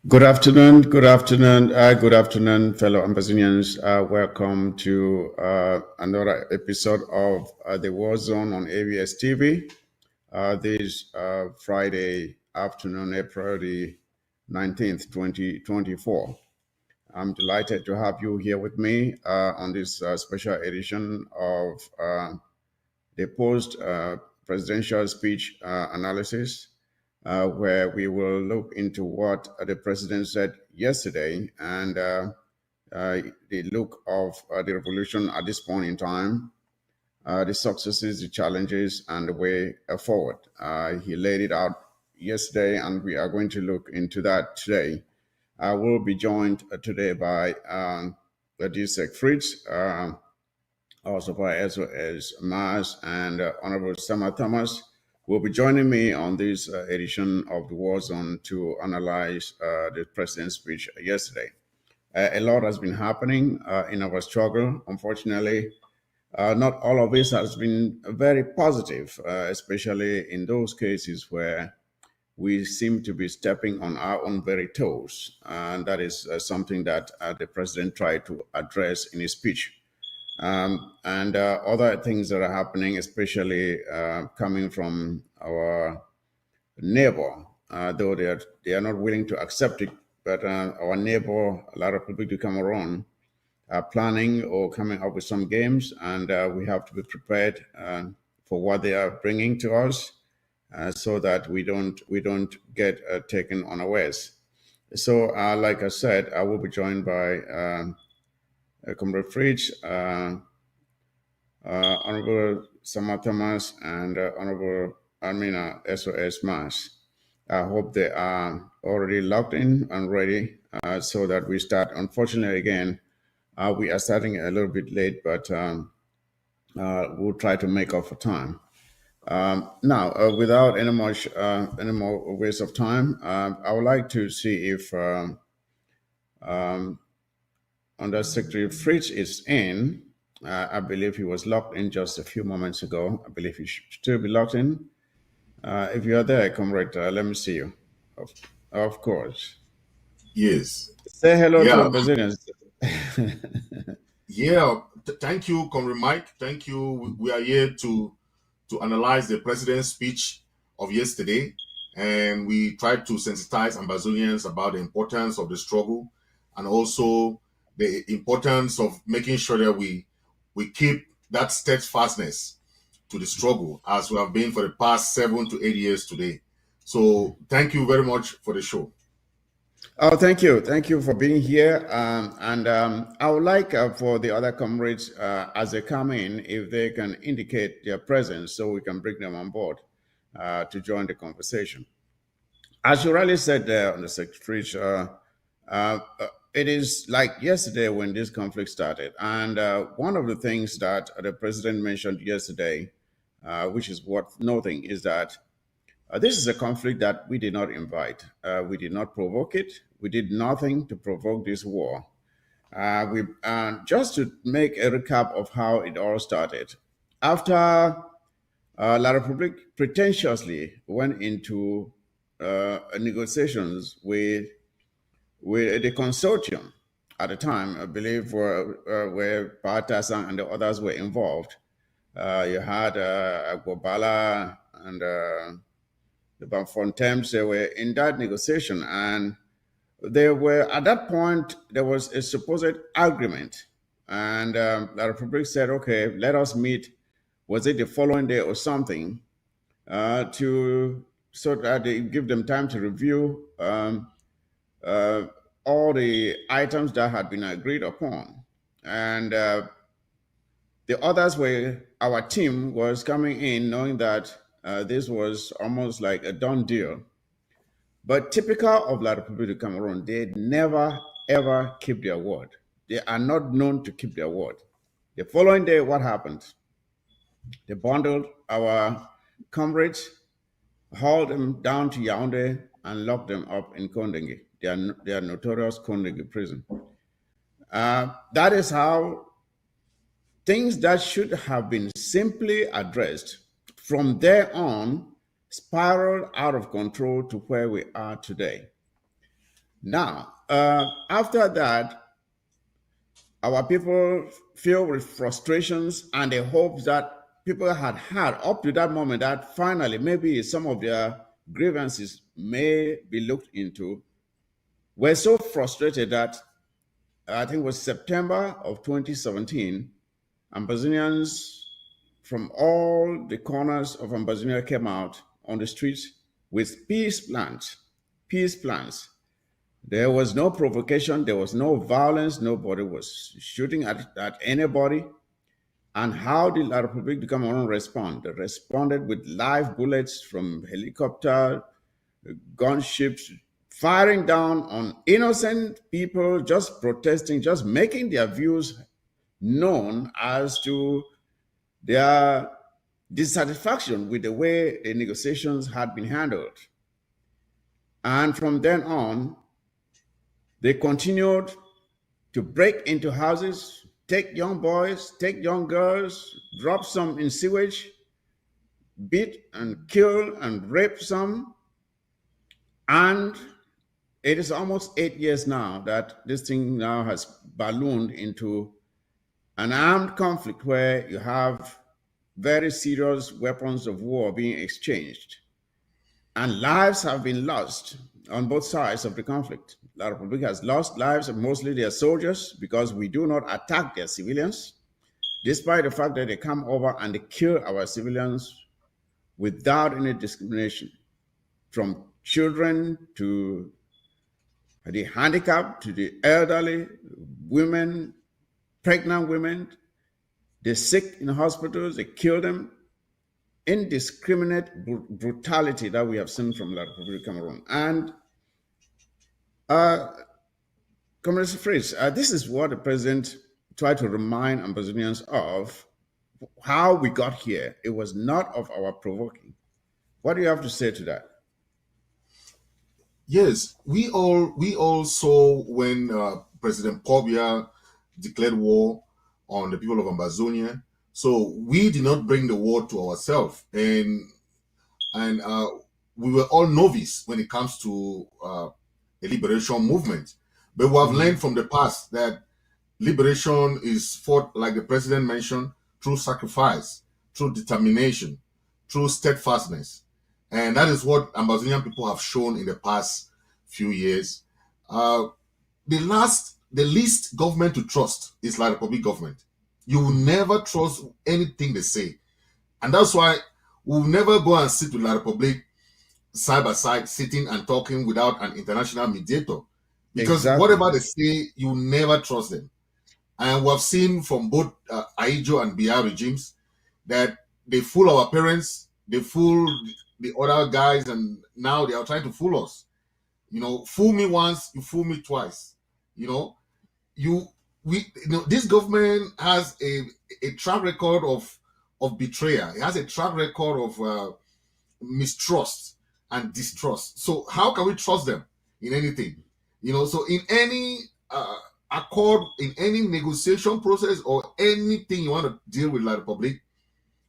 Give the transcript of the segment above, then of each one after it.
Good afternoon, fellow Ambazonians. Welcome to another episode of the War Zone on ABS TV. This Friday afternoon, April the 19th, 2024. I'm delighted to have you here with me on this special edition of the post-presidential speech analysis, where we will look into what the president said yesterday and the look of the revolution at this point in time, the successes, the challenges, and the way forward. He laid it out yesterday, and we are going to look into that today. I will be joined today by Fritz, also by USOS Mars, and Honorable Sama Thomas will be joining me on this edition of the War Zone to analyze the president's speech yesterday. A lot has been happening in our struggle. Unfortunately, not all of this has been very positive, especially in those cases where we seem to be stepping on our own very toes. And that is something that the president tried to address in his speech. And other things that are happening, especially coming from our neighbor, though they are not willing to accept it, but our neighbor, Republic Cameroon, are planning or coming up with some games, and we have to be prepared for what they are bringing to us, so that we don't get taken unawares. So, like I said, I will be joined by Comrade Fritz, Honorable Sama Thomas, and Honorable Amina SOS Mas. I hope they are already logged in and ready so that we start. Unfortunately, again, we are starting a little bit late, but we'll try to make up for time. Now, without any more waste of time, I would like to see if Undersecretary Fritz is in. I believe he was locked in just a few moments ago. I believe he should still be locked in. If you are there, Comrade, let me see you. Of course. Yes. Say hello to Brazilians. Thank you, Comrade Mike. Thank you. We are here to analyze the president's speech of yesterday, and we tried to sensitize Ambazonians about the importance of the struggle and also the importance of making sure that we keep that steadfastness to the struggle as we have been for the past 7 to 8 years today. So thank you very much for the show. Oh, thank you. Thank you for being here. I would like for the other comrades, as they come in, if they can indicate their presence so we can bring them on board to join the conversation. As you rightly said there on the secretary, it is like yesterday when this conflict started. And one of the things that the president mentioned yesterday, which is worth noting, is that this is a conflict that we did not invite. We did not provoke it. We did nothing to provoke this war. Just to make a recap of how it all started. After La République pretentiously went into negotiations with the consortium at the time, I believe, where Patasan and the others were involved. You had Agbobala and the Banfontems. They were in that negotiation, and they were, at that point, there was a supposed agreement, and the Republic said, okay, let us meet, was it the following day or something, so that they give them time to review all the items that had been agreed upon. And the others were, our team was coming in knowing that this was almost like a done deal. But typical of La République du Cameroon, they never, ever keep their word. They are not known to keep their word. The following day, what happened? They bundled our comrades, hauled them down to Yaoundé, and locked them up in Kondengi, their notorious Kondengi prison. That is how things that should have been simply addressed from there on spiraled out of control to where we are today. Now, after that, our people filled with frustrations and the hopes that people had had up to that moment that finally maybe some of their grievances may be looked into, were so frustrated that I think it was September of 2017, Ambazonians from all the corners of Ambazonia came out on the streets with peace plans. Peace plans. There was no provocation, there was no violence, nobody was shooting at anybody. And how did La Republique du Cameroon respond? They responded with live bullets from helicopter, gunships, firing down on innocent people just protesting, just making their views known as to their dissatisfaction with the way the negotiations had been handled. And from then on, they continued to break into houses, take young boys, take young girls, drop some in sewage, beat and kill and rape some. And it is almost 8 years now that this thing now has ballooned into an armed conflict where you have very serious weapons of war being exchanged. And lives have been lost on both sides of the conflict. La Republic has lost lives, mostly their soldiers, because we do not attack their civilians, despite the fact that they come over and they kill our civilians without any discrimination, from children to the handicapped to the elderly, women, pregnant women, the sick in hospitals, they kill them. Indiscriminate brutality that we have seen from La Republic of Cameroon. And Comrade Fritz, this is what the president tried to remind Ambazonians of, how we got here. It was not of our provoking. What do you have to say to that? Yes, we all saw when President Pobia declared war on the people of Ambazonia. So we did not bring the war to ourselves, and we were all novice when it comes to a liberation movement. But we have learned from the past that liberation is fought, like the president mentioned, through sacrifice, through determination, through steadfastness. And that is what Ambazonian people have shown in the past few years. The least government to trust is La Republic government. You will never trust anything they say. And that's why we'll never go and sit with La Republic side by side, sitting and talking without an international mediator. Because whatever they say, you never trust them. And we've seen from both Aijo and BR regimes that they fool our parents, they fool the other guys, and now they are trying to fool us. Fool me once, you fool me twice. This government has a track record of betrayal. It has a track record of mistrust and distrust. So how can we trust them in anything? So in any accord, in any negotiation process, or anything you want to deal with La Republic,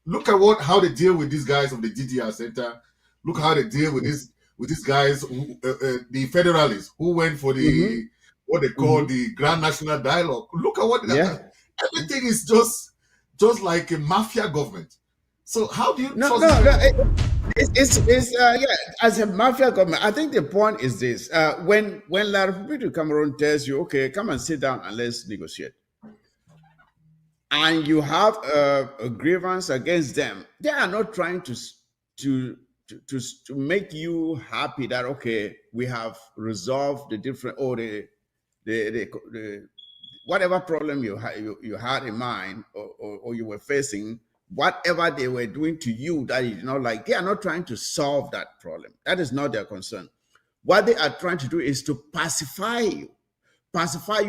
look at how they deal with these guys of the DDR Center. Look how they deal with these guys, the federalists who went for the what they call the Grand National Dialogue. Look at what everything is just like a mafia government. So how do you trust? As a mafia government, I think the point is this: when La Republique du Cameroon tells you, okay, come and sit down and let's negotiate, and you have a grievance against them, they are not trying to make you happy that, okay, we have resolved the different, or the whatever problem you had in mind, or you were facing, whatever they were doing to you that you did not like, they are not trying to solve that problem. That is not their concern. What they are trying to do is to pacify you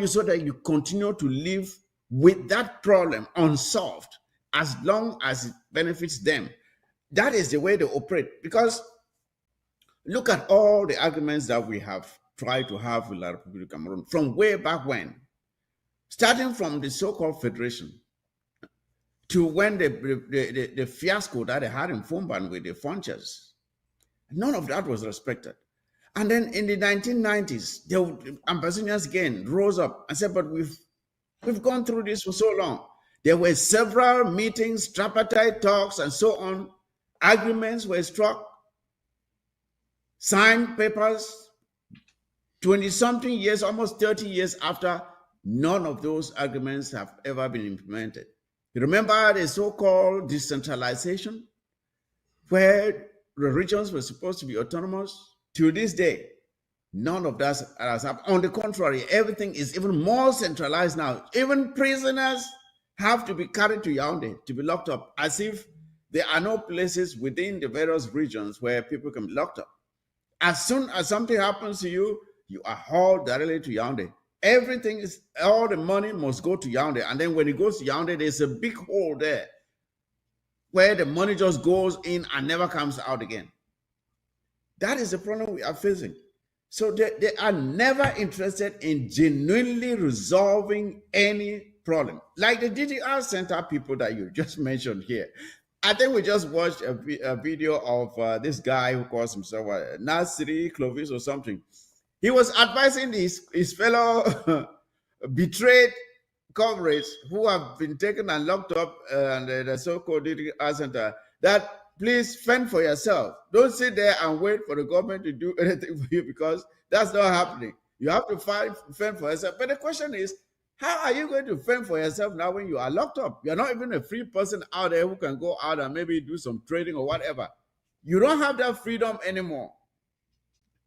so that you continue to live with that problem unsolved as long as it benefits them. That is the way they operate. Because look at all the arguments that we have tried to have with La Republique of Cameroon from way back when, starting from the so-called federation to when the fiasco that they had in Fumban with the Funchers. None of that was respected. And then in the 1990s, the Ambazonians again rose up and said, but we've gone through this for so long. There were several meetings, tripartite talks, and so on. Agreements were struck, signed papers, 20-something years, almost 30 years after, none of those agreements have ever been implemented. You remember the so-called decentralization, where the regions were supposed to be autonomous? To this day, none of that has happened. On the contrary, everything is even more centralized now. Even prisoners have to be carried to Yaoundé to be locked up, as if there are no places within the various regions where people can be locked up. As soon as something happens to you, you are hauled directly to Yaoundé. Everything is, all the money must go to Yaoundé. And then when it goes to Yaoundé, there's a big hole there where the money just goes in and never comes out again. That is the problem we are facing. So they are never interested in genuinely resolving any problem. Like the DDR Center people that you just mentioned here. I think we just watched a video of this guy who calls himself Nasiri Clovis or something. He was advising his fellow betrayed comrades who have been taken and locked up in the so-called DDR Center that please fend for yourself. Don't sit there and wait for the government to do anything for you, because that's not happening. You have to fend for yourself. But the question is, how are you going to fend for yourself now when you are locked up? You're not even a free person out there who can go out and maybe do some trading or whatever. You don't have that freedom anymore.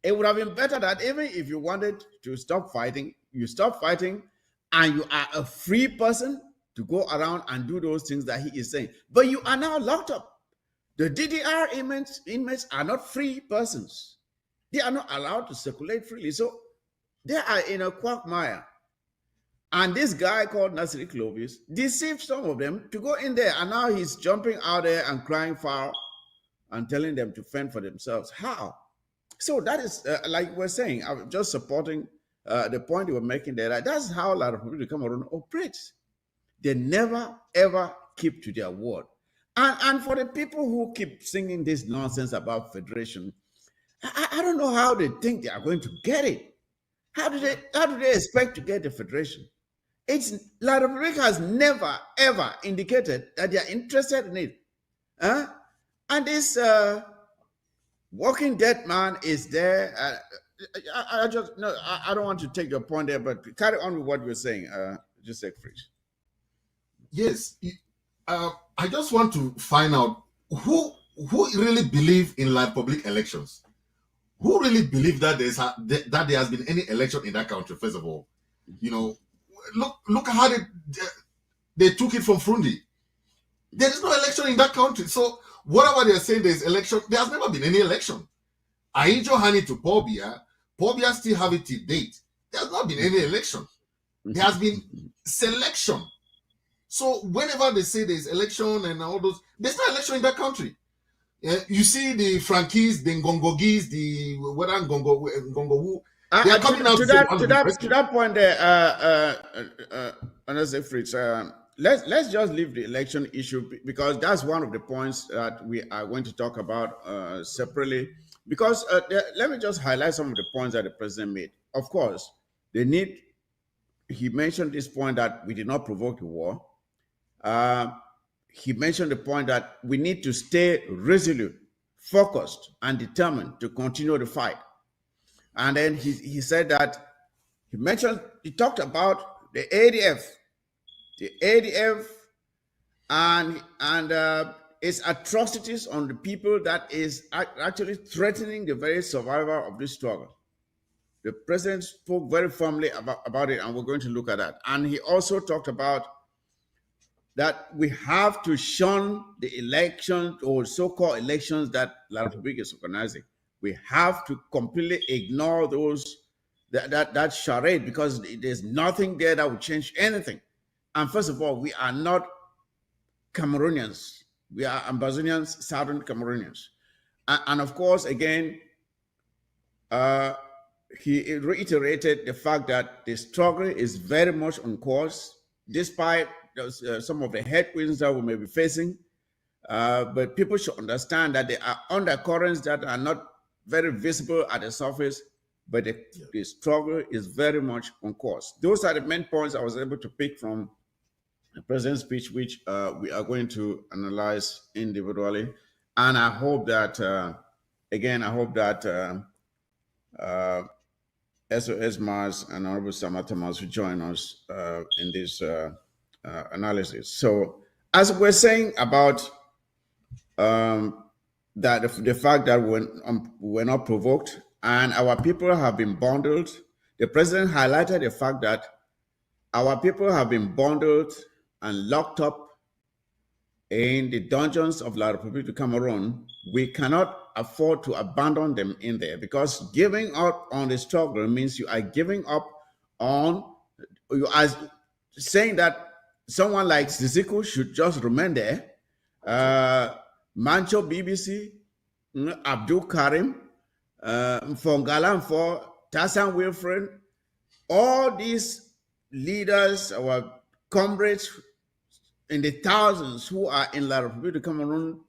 It would have been better that even if you wanted to stop fighting, you stop fighting and you are a free person to go around and do those things that he is saying. But you are now locked up. The DDR inmates are not free persons. They are not allowed to circulate freely. So they are in a quagmire. And this guy called Nasiri Clovis deceived some of them to go in there. And now he's jumping out there and crying foul and telling them to fend for themselves. How? So that is, like we're saying, I'm just supporting the point you were making there. That's how a lot of people in Cameroon operate. They never, ever keep to their word. And for the people who keep singing this nonsense about federation, I don't know how they think they are going to get it. How do they expect to get the federation? La Republic has never, ever indicated that they are interested in it. And this walking dead man is there. I don't want to take your point there, but carry on with what you're saying. Just say, Fritz. Yes. I just want to find out who really believe in like public elections. Who really believe that that there has been any election in that country? First of all, you know, look how they took it from Frundi. There is no election in that country. So whatever they are saying, there is election. There has never been any election. Aijo Hani to Pobia still have it till date. There has not been any election. There has been selection. So whenever they say there's election and all those, there's no election in that country. You see the Frankies, the Ngongogis, the whether Ngongo, they are coming out to that point there, honestly, Fritz, let's just leave the election issue, because that's one of the points that we are going to talk about separately. Because let me just highlight some of the points that the president made. Of course, he mentioned this point that we did not provoke the war. He mentioned the point that we need to stay resolute, focused, and determined to continue the fight. And then he said that he talked about the ADF and its atrocities on the people that is actually threatening the very survival of this struggle. The president spoke very firmly about it, and we're going to look at that. And he also talked about that we have to shun the elections or so-called elections that La Republic is organizing. We have to completely ignore that charade, because there's nothing there that will change anything. And first of all, we are not Cameroonians. We are Ambazonians, Southern Cameroonians. And of course, again, he reiterated the fact that the struggle is very much on course, despite some of the headwinds that we may be facing. But people should understand that there are undercurrents that are not very visible at the surface, but the struggle is very much on course. Those are the main points I was able to pick from the president's speech, which we are going to analyze individually. And I hope that, again, I hope that SOS Mars and Honorable Sama Thomas will join us in this analysis. So, as we're saying about that the fact that we're not provoked and our people have been bundled, the president highlighted the fact that our people have been bundled and locked up in the dungeons of La République du Cameroon. We cannot afford to abandon them in there, because giving up on the struggle means you are giving up on, you are saying that someone like Ziziku should just remain there. Mancho BBC, Abdul Karim, Fongalan for Tassan Wilfred, all these leaders, our comrades in the thousands who are in La République du Cameroon,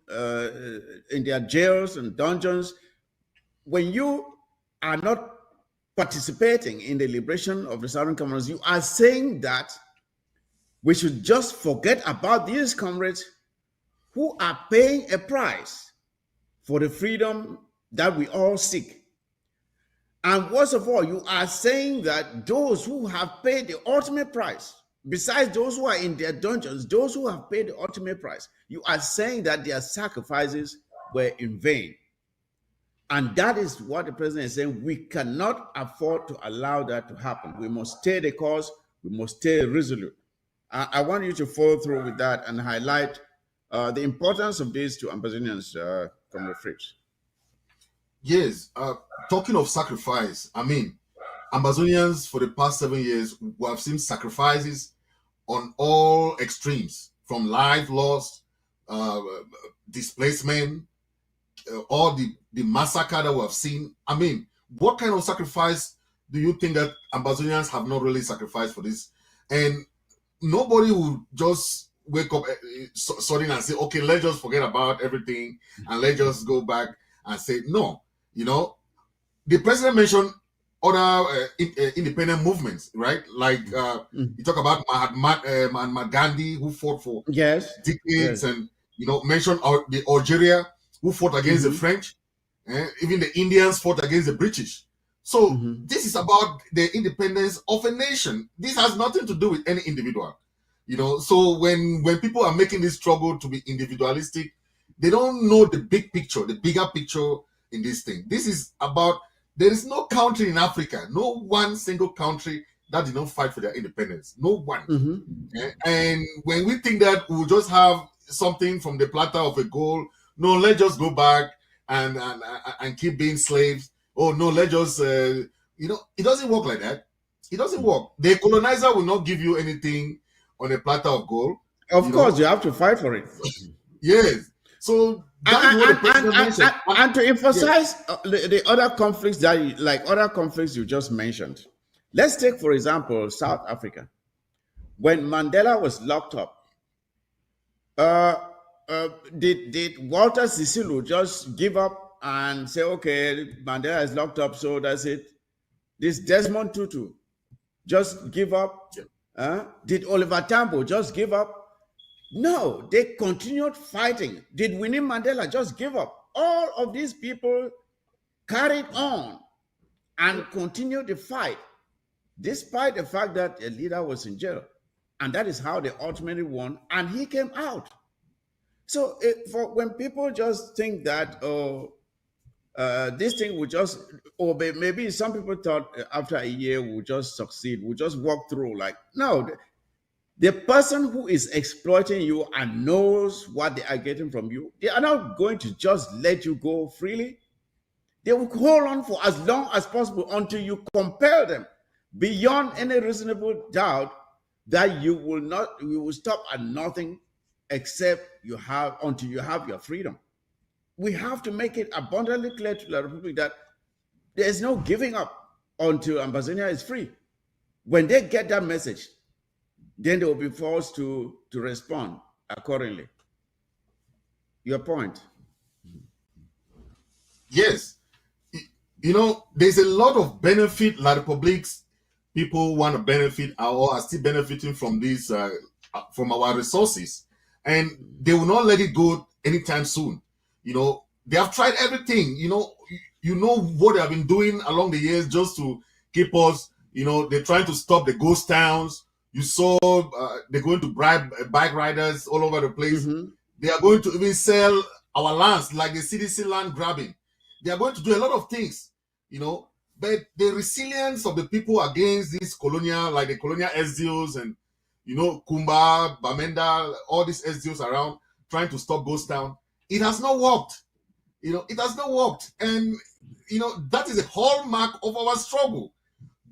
in their jails and dungeons, when you are not participating in the liberation of the Southern Cameroons, you are saying that we should just forget about these comrades who are paying a price for the freedom that we all seek. And worst of all, you are saying that those who have paid the ultimate price, besides those who are in their dungeons, those who have paid the ultimate price, you are saying that their sacrifices were in vain. And that is what the president is saying. We cannot afford to allow that to happen. We must stay the course. We must stay resolute. I want you to follow through with that and highlight the importance of this to Ambazonians, Comrade Fritz. Yes, talking of sacrifice, I mean, Ambazonians for the past 7 years, we have seen sacrifices on all extremes, from life lost, displacement, all the massacre that we have seen. I mean, what kind of sacrifice do you think that Ambazonians have not really sacrificed for this? And nobody will just wake up suddenly and say, okay, let's just forget about everything and let's just go back and say, no. You know, the president mentioned other independent movements, right? Like you talk about Mahatma Gandhi, who fought for decades, and mentioned the Algeria, who fought against the French, even the Indians fought against the British. So this is about the independence of a nation. This has nothing to do with any individual. So when people are making this struggle to be individualistic, they don't know the big picture, the bigger picture in this thing. This is about, there is no country in Africa, no one single country that did not fight for their independence. No one. And when we think that we'll just have something from the platter of a goal, no, let's just go back and keep being slaves. Oh no, let's just it doesn't work like that. It doesn't work. The colonizer will not give you anything on a platter of gold. Of course, you have to fight for it. Yes. So and to emphasize the other conflicts other conflicts you just mentioned, let's take for example South Africa. When Mandela was locked up, did Walter Sisulu just give up and say, okay, Mandela is locked up, so that's it? This Desmond Tutu just give up? Did Oliver Tambo just give up? No, they continued fighting. Did Winnie Mandela just give up? All of these people carried on and continued the fight, despite the fact that a leader was in jail. And that is how they ultimately won, and he came out. So when people just think that, this thing will just, or maybe some people thought after a year we'll just succeed, we'll just walk through. Like, no, the person who is exploiting you and knows what they are getting from you, they are not going to just let you go freely. They will hold on for as long as possible until you compel them beyond any reasonable doubt that you will stop at nothing except until you have your freedom. We have to make it abundantly clear to the Republic that there is no giving up until Ambazonia is free. When they get that message, then they will be forced to respond accordingly. Your point. Yes. there's a lot of benefit La Republic's people want to benefit or are still benefiting from these, from our resources. And they will not let it go anytime soon. They have tried everything. What they have been doing along the years just to keep us. They're trying to stop the ghost towns. You saw they're going to bribe bike riders all over the place. Mm-hmm. They are going to even sell our lands, like the CDC land grabbing. They are going to do a lot of things, but the resilience of the people against these colonial, like the colonial SDOs and, Kumba, Bamenda, all these SDOs around trying to stop ghost town, it has not worked. It has not worked. And, that is a hallmark of our struggle.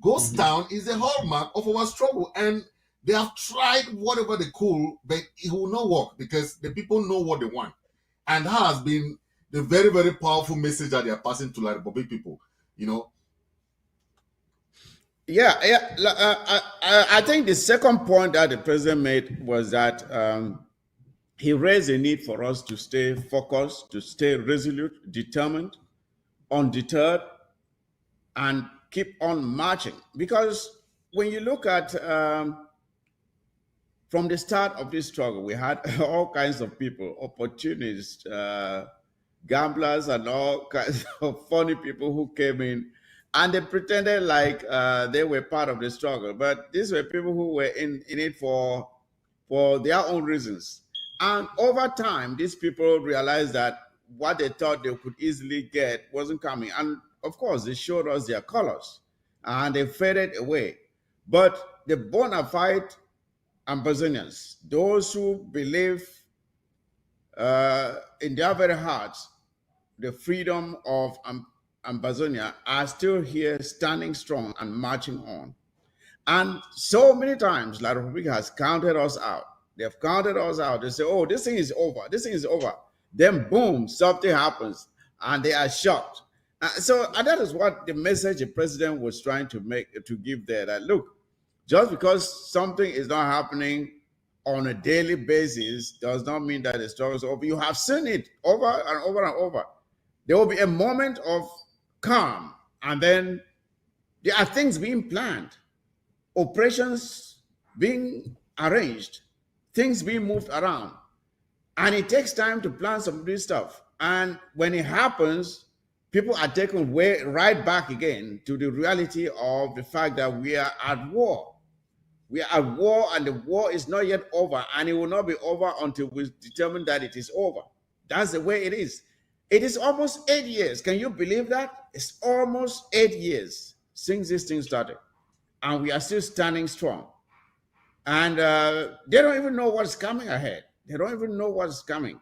Ghost town is a hallmark of our struggle. And they have tried whatever they could, but it will not work because the people know what they want. And that has been the very, very powerful message that they are passing to La Republic people, Yeah. I think the second point that the president made was that he raised the need for us to stay focused, to stay resolute, determined, undeterred, and keep on marching. Because when you look at from the start of this struggle, we had all kinds of people, opportunists, gamblers, and all kinds of funny people who came in, and they pretended like they were part of the struggle. But these were people who were in it for their own reasons. And over time, these people realized that what they thought they could easily get wasn't coming. And of course, they showed us their colors, and they faded away. But the bona fide Ambazonians, those who believe in their very hearts the freedom of Ambazonia, are still here standing strong and marching on. And so many times, La Republica has counted us out. They've counted us out. They say, oh, this thing is over. This thing is over. Then, boom, something happens, and they are shocked. And that is what the message the president was trying to give there, that look, just because something is not happening on a daily basis does not mean that the struggle is over. You have seen it over and over and over. There will be a moment of calm, and then there are things being planned, operations being arranged, things being moved around. And it takes time to plan some of this stuff. And when it happens, people are taken right back again to the reality of the fact that we are at war. We are at war, and the war is not yet over, and it will not be over until we determine that it is over. That's the way it is. It is almost 8 years. Can you believe that? It's almost 8 years since this thing started, and we are still standing strong. And they don't even know what's coming ahead. They don't even know what's coming.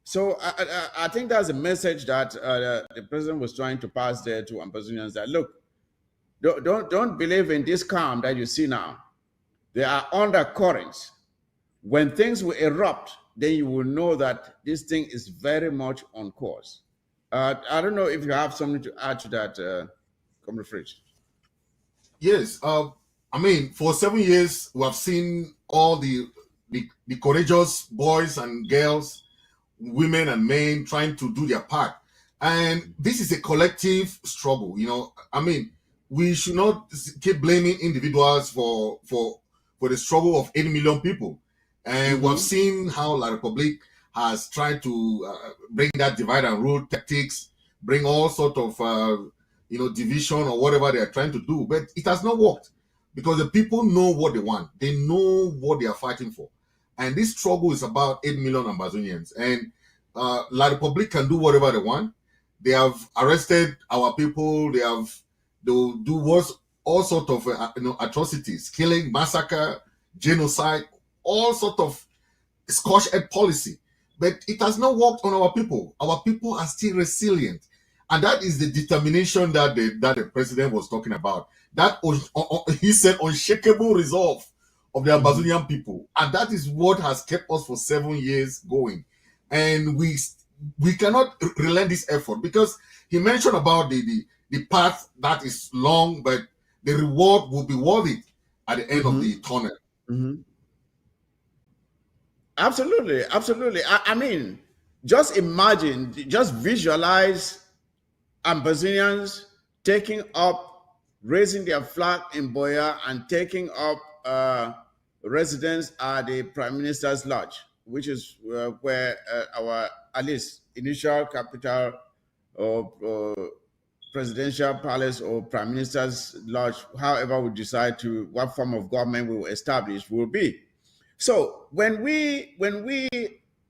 So I think that's a message that the president was trying to pass there to Ambazonians, that look, don't believe in this calm that you see now. There are undercurrents. When things will erupt, then you will know that this thing is very much on course. I don't know if you have something to add to that, Comrade Fritz. Yes. For 7 years, we have seen all the courageous boys and girls, women and men trying to do their part. And this is a collective struggle. We should not keep blaming individuals for the struggle of 80 million people. And we've seen how La Republic has tried to bring that divide and rule tactics, bring all sort of, division or whatever they are trying to do. But it has not worked because the people know what they want. They know what they are fighting for. And this struggle is about 8 million Ambazonians. And La Republic can do whatever they want. They have arrested our people. They'll do all sorts of atrocities, killing, massacre, genocide, all sorts of scorched-earth policy. But it has not worked on our people. Our people are still resilient. And that is the determination that the president was talking about. That he said unshakable resolve of the Ambazonian people. And that is what has kept us for 7 years going. And we cannot relent this effort, because he mentioned about the path that is long, but the reward will be worth it at the end of the tunnel. Absolutely. I mean, just imagine, just visualize Ambazonians taking up, raising their flag in Boya and taking up residence at the Prime Minister's Lodge, which is where our, at least, initial capital or presidential palace or Prime Minister's Lodge, however we decide to, what form of government we will establish will be. So when we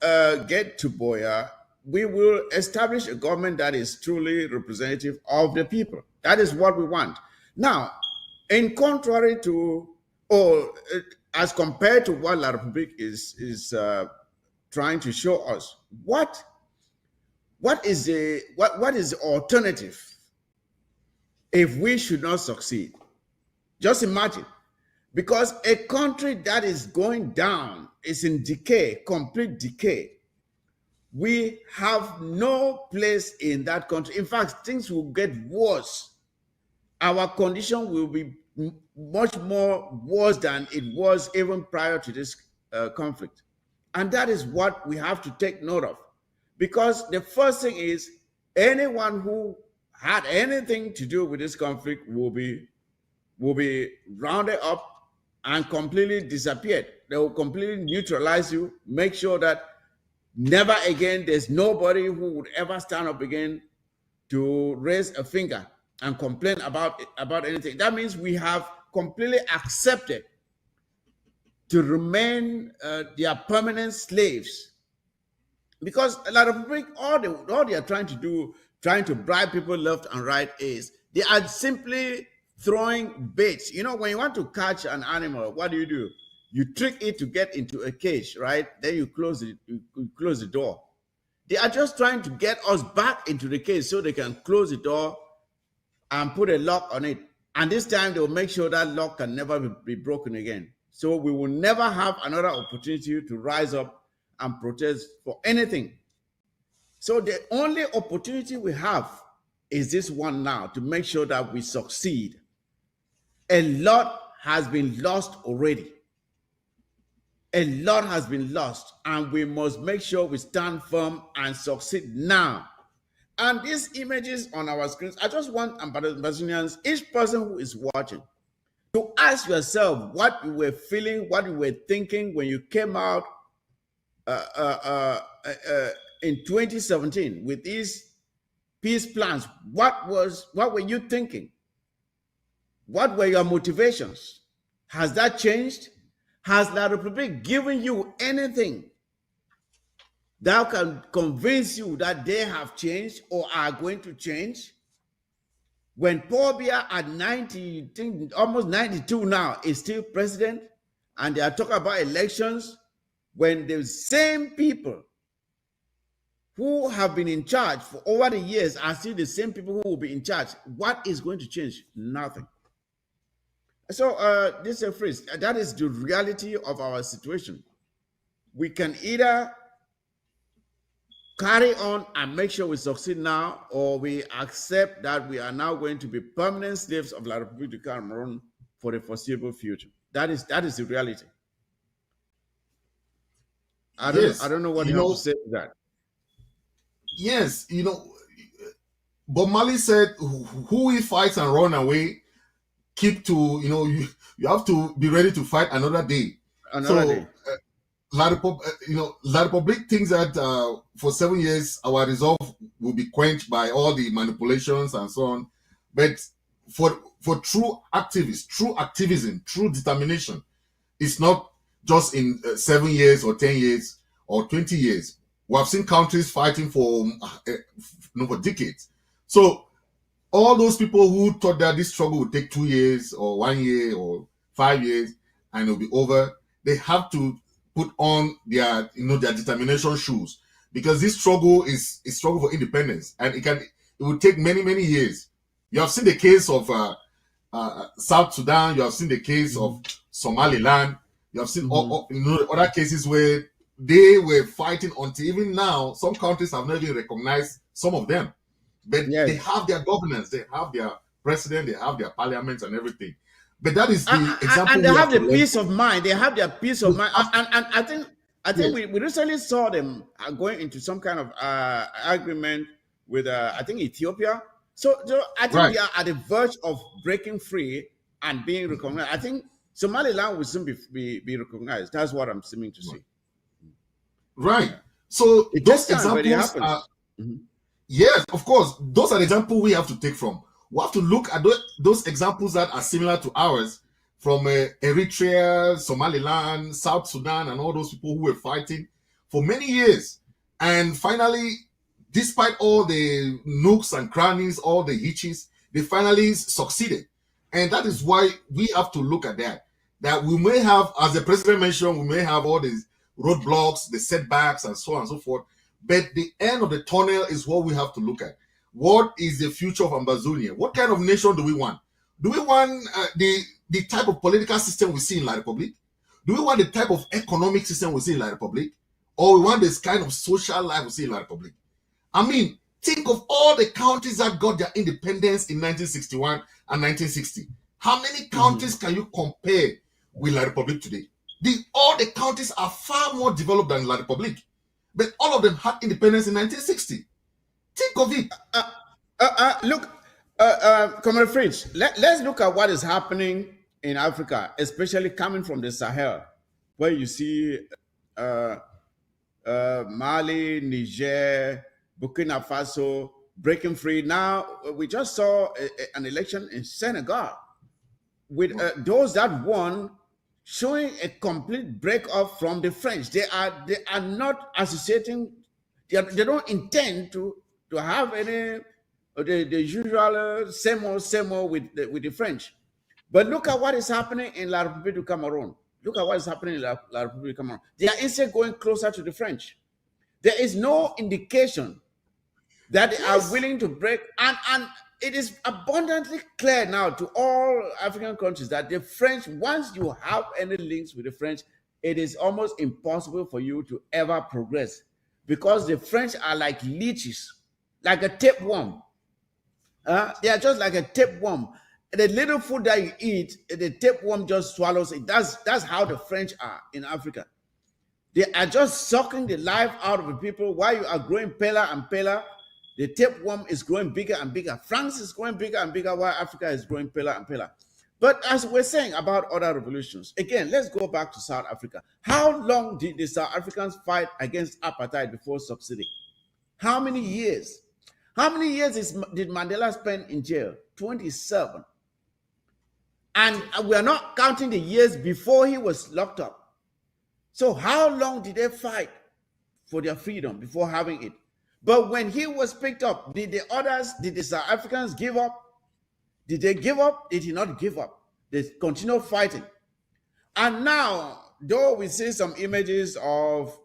get to Boya, we will establish a government that is truly representative of the people. That is what we want. Now, in contrary to, or as compared to what La République is trying to show us, what is the alternative if we should not succeed? Just imagine, because a country that is going down, is in decay, complete decay. We have no place in that country. In fact, things will get worse. Our condition will be much more worse than it was even prior to this conflict. And that is what we have to take note of. Because the first thing is, anyone who had anything to do with this conflict will be rounded up and completely disappeared. They will completely neutralize you, make sure that never again, there's nobody who would ever stand up again to raise a finger and complain about anything. That means we have completely accepted to remain their permanent slaves. Because La République, all they are trying to do, trying to bribe people left and right, is they are simply throwing baits. You know, when you want to catch an animal, what do? You trick it to get into a cage, right? Then you close the door. They are just trying to get us back into the cage so they can close the door and put a lock on it. And this time they will make sure that lock can never be broken again. So we will never have another opportunity to rise up and protest for anything. So the only opportunity we have is this one now, to make sure that we succeed. A lot has been lost already. A lot has been lost, and we must make sure we stand firm and succeed now. And these images on our screens, I just want Ambazonians, each person who is watching, to ask yourself what you were feeling, what you were thinking when you came out in 2017 with these peace plans. What were you thinking? What were your motivations? Has that changed? Has La République given you anything that can convince you that they have changed or are going to change? When Paul Biya at 90, almost 92 now, is still president, and they are talking about elections, when the same people who have been in charge for over the years are still the same people who will be in charge, what is going to change? Nothing. So this is Fritz. That is the reality of our situation. We can either carry on and make sure we succeed now, or we accept that we are now going to be permanent slaves of La République du Cameroon for the foreseeable future. That is the reality. I don't know what you have to say to that. Yes, you know, Bob Marley said, "Who will fight and run away, keep to, you know, you have to be ready to fight another day." Another day. La République thinks that for 7 years our resolve will be quenched by all the manipulations and so on. But for true activists, true activism, true determination, it's not just in 7 years or 10 years or 20 years. We have seen countries fighting for decades. So all those people who thought that this struggle would take 2 years or 1 year or 5 years and it'll be over, they have to put on their determination shoes, because this struggle is a struggle for independence, and it will take many years. You have seen the case of South Sudan. You have seen the case of Somaliland. You have seen other cases where they were fighting until even now some countries have not even recognized some of them, but they have their governance, they have their president, they have their parliaments and everything. But that is the example. And they have the peace of mind. They have their peace of mind. And I think we recently saw them going into some kind of agreement with I think Ethiopia, So I think Right. they are at the verge of breaking free and being recognized. I think Somaliland will soon be recognized. That's what I'm seeming to see. Right. So It takes those time, but it examples are, happens. Mhm. yes, of course, those are the examples we have to take from. We have to look at those examples that are similar to ours from Eritrea, Somaliland, South Sudan, and all those people who were fighting for many years. And finally, despite all the nooks and crannies, all the hitches, they finally succeeded. And that is why we have to look at that. That we may have, as the president mentioned, we may have all these roadblocks, the setbacks, and so on and so forth. But the end of the tunnel is what we have to look at. What is the future of Ambazonia? What kind of nation do we want? Do we want the type of political system we see in La Republic? Do we want the type of economic system we see in La Republic? Or we want this kind of social life we see in La Republic? I mean, think of all the countries that got their independence in 1961 and 1960. How many countries can you compare with La Republic today? All the countries are far more developed than La Republic. But all of them had independence in 1960. Think of it. Look, Comrade Fritz, let's look at what is happening in Africa, especially coming from the Sahel, where you see Mali, Niger, Burkina Faso breaking free. Now, we just saw an election in Senegal with those that won showing a complete break off from the French. They are not associating. They don't intend to have any the usual same old with the French. But look at what is happening in La République du Cameroon. Look at what is happening in La République du Cameroon. They are instead going closer to the French. There is no indication that they are willing to break, and it is abundantly clear now to all African countries that the French, once you have any links with the French, it is almost impossible for you to ever progress, because the French are like leeches, like a tapeworm. They are just like a tapeworm. The little food that you eat, the tapeworm just swallows it. That's how the French are in Africa. They are just sucking the life out of the people while you are growing paler and paler. The tapeworm is growing bigger and bigger. France is growing bigger and bigger while Africa is growing paler and paler. But as we're saying about other revolutions, again, let's go back to South Africa. How long did the South Africans fight against apartheid before succeeding? How many years? How many years did Mandela spend in jail? 27. And we are not counting the years before he was locked up. So how long did they fight for their freedom before having it? But when he was picked up, did the South Africans give up? Did they give up? Did he not give up? They continued fighting. And now, though we see some images of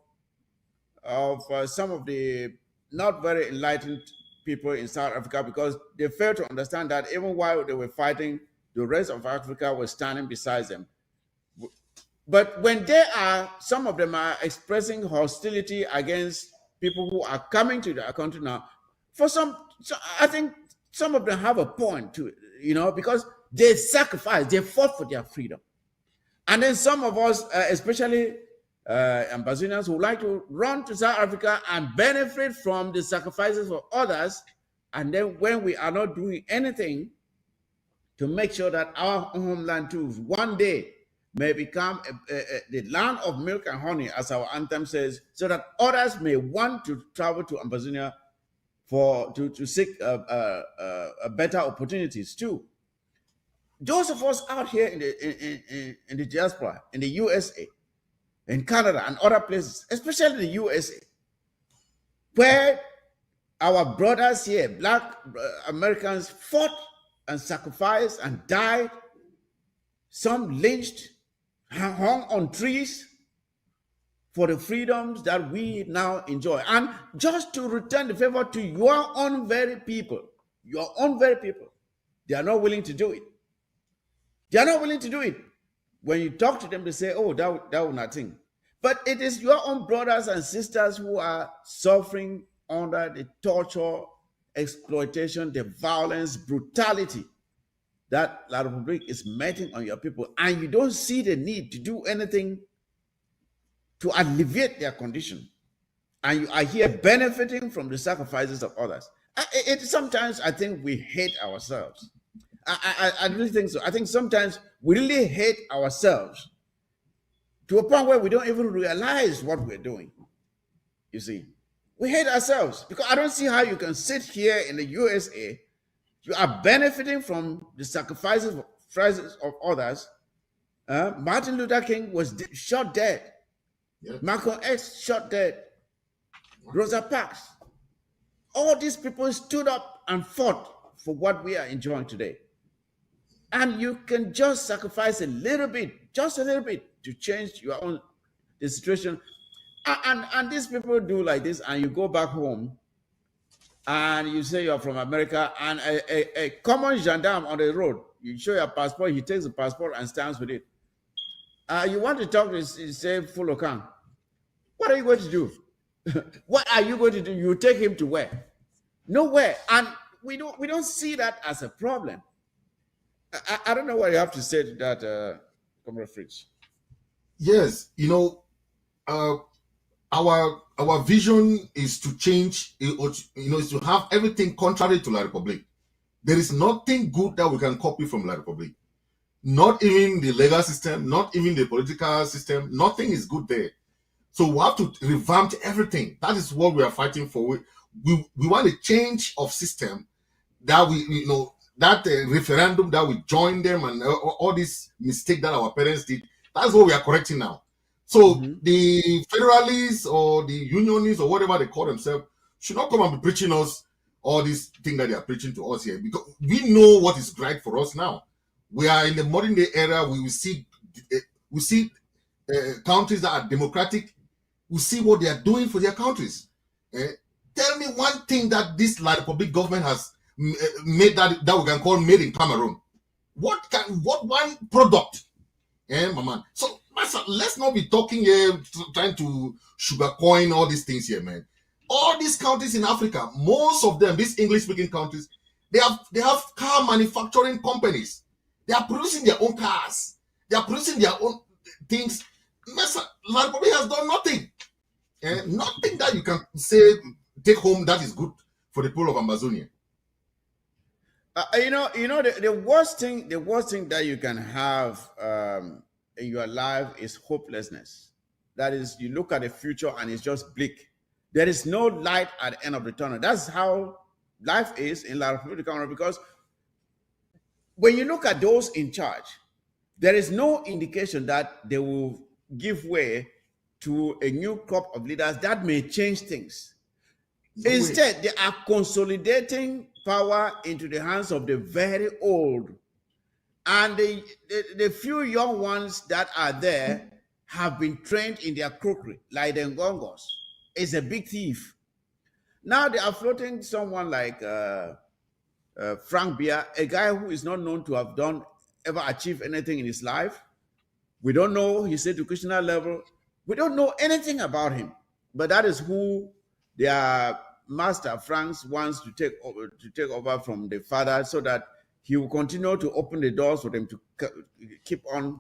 some of the not very enlightened people in South Africa, because they failed to understand that even while they were fighting, the rest of Africa was standing beside them. But when some of them are expressing hostility against people who are coming to their country now, I think some of them have a point to it, because they sacrificed, they fought for their freedom. And then some of us, especially Ambazonians, who like to run to South Africa and benefit from the sacrifices of others, and then when we are not doing anything to make sure that our homeland too one day may become the land of milk and honey, as our anthem says, so that others may want to travel to Ambazonia to seek better opportunities too. Those of us out here in the diaspora, in the USA, in Canada, and other places, especially the USA, where our brothers here, Black Americans, fought and sacrificed and died, some lynched, hung on trees for the freedoms that we now enjoy. And just to return the favor to your own very people, they are not willing to do it. They are not willing to do it. When you talk to them, they say, oh, that will nothing. But it is your own brothers and sisters who are suffering under the torture, exploitation, the violence, brutality that La Republic is meting on your people, and you don't see the need to do anything to alleviate their condition. and you are here benefiting from the sacrifices of others. Sometimes I think we hate ourselves. I really think so. I think sometimes we really hate ourselves to a point where we don't even realize what we're doing. You see, we hate ourselves because I don't see how you can sit here in the USA. You are benefiting from the sacrifices of others. Martin Luther King was shot dead. Yeah. Malcolm X shot dead. Rosa Parks. All these people stood up and fought for what we are enjoying today. And you can just sacrifice a little bit, just a little bit, to change your own the situation. And these people do like this, and you go back home and you say you're from America, and a common gendarme on the road, you show your passport, he takes the passport and stands with it. You want to talk to say full account. What are you going to do? What are you going to do? You take him to where? Nowhere. And we don't see that as a problem. I don't know what you have to say to that, Comrade Fritz. Yes, our vision is to change, is to have everything contrary to La Republic. There is nothing good that we can copy from La Republic. Not even the legal system, not even the political system. Nothing is good there. So we have to revamp everything. That is what we are fighting for. We want a change of system that referendum that we join them and all this mistake that our parents did. That's what we are correcting now. So the federalists or the unionists or whatever they call themselves should not come and be preaching us all these things that they are preaching to us here, because we know what is right for us now. We are in the modern day era. We see countries that are democratic. We see what they are doing for their countries. Tell me one thing that this La Republic government has made that we can call made in Cameroon. What one product? My man. So let's not be talking here trying to sugarcoin all these things here, man. All these countries in Africa, most of them, these English-speaking countries, they have car manufacturing companies. They are producing their own cars. They are producing their own things. La Republic has done nothing. Nothing that you can say take home that is good for the people of Amazonia. The worst thing that you can have in your life is hopelessness. That is, you look at the future and it's just bleak. There is no light at the end of the tunnel. That's how life is in La Republic of Cameroon, because when you look at those in charge, there is no indication that they will give way to a new crop of leaders that may change things. Instead, they are consolidating power into the hands of the very old. And the few young ones that are there have been trained in their crookery, like the Ngongos. Is a big thief. Now they are floating someone like Frank Bia, a guy who is not known to have ever achieved anything in his life. We don't know his educational level. We don't know anything about him. But that is who their master Franks wants to take over from the father, so that he will continue to open the doors for them to keep on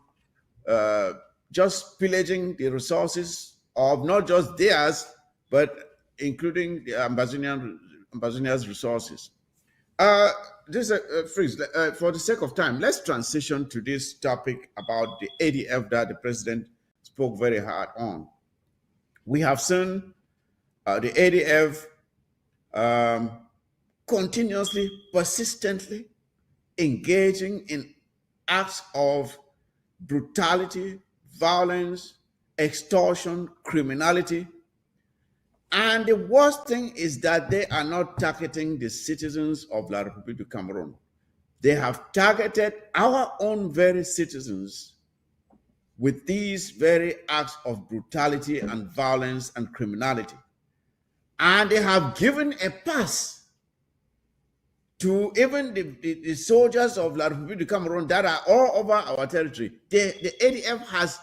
just pillaging the resources of not just theirs, but including the Ambazonians' resources. Fritz, for the sake of time, let's transition to this topic about the ADF that the president spoke very hard on. We have seen the ADF continuously, persistently engaging in acts of brutality, violence, extortion, criminality. And the worst thing is that they are not targeting the citizens of La Republique du Cameroon. They have targeted our own very citizens with these very acts of brutality and violence and criminality. And they have given a pass to even the soldiers of La Republique du Cameroon that are all over our territory. The ADF has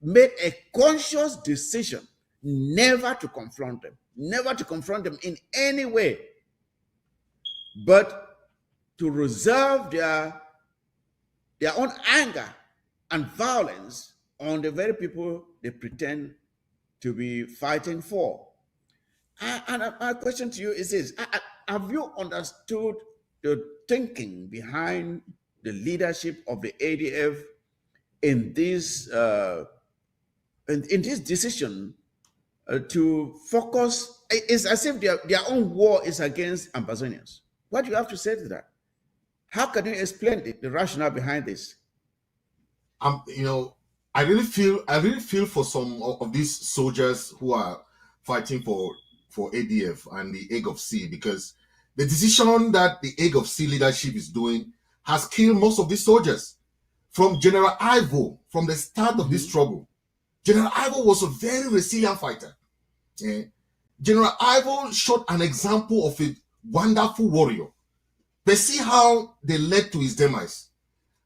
made a conscious decision never to confront them in any way, but to reserve their own anger and violence on the very people they pretend to be fighting for. And my question to you is this: have you understood the thinking behind the leadership of the ADF in this in this decision to focus? It's as if their own war is against Amazonians. What do you have to say to that? How can you explain the rationale behind this? You know, I really feel for some of these soldiers who are fighting for ADF and the Egg of Sea, because the decision that the Egg of Sea leadership is doing has killed most of these soldiers. From General Ivo, from the start of this struggle, General Ivo was a very resilient fighter. General Ivo showed an example of a wonderful warrior. But see how they led to his demise.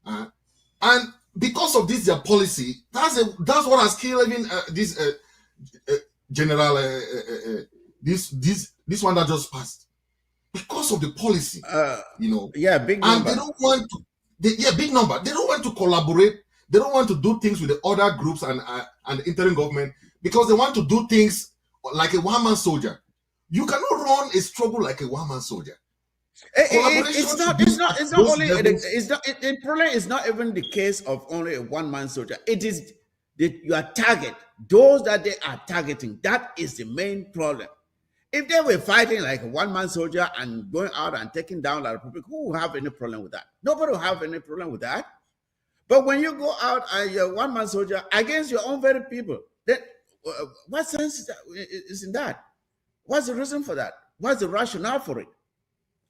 And because of this, their policy, that's what has killed even this general, this one that just passed. Because of the policy, you know. Yeah, big number. And they don't want to, big number. They don't want to collaborate. They don't want to do things with the other groups and the interim government, because they want to do things like a one-man soldier. You cannot run a struggle like a one-man soldier. It's not only the problem is not even the case of only a one-man soldier. It is your target, those that they are targeting. That is the main problem. If they were fighting like a one-man soldier and going out and taking down the Republic, who will have any problem with that? Nobody will have any problem with that. But when you go out and you're a one-man soldier against your own very people, then what sense is in that? What's the reason for that? What's the rationale for it?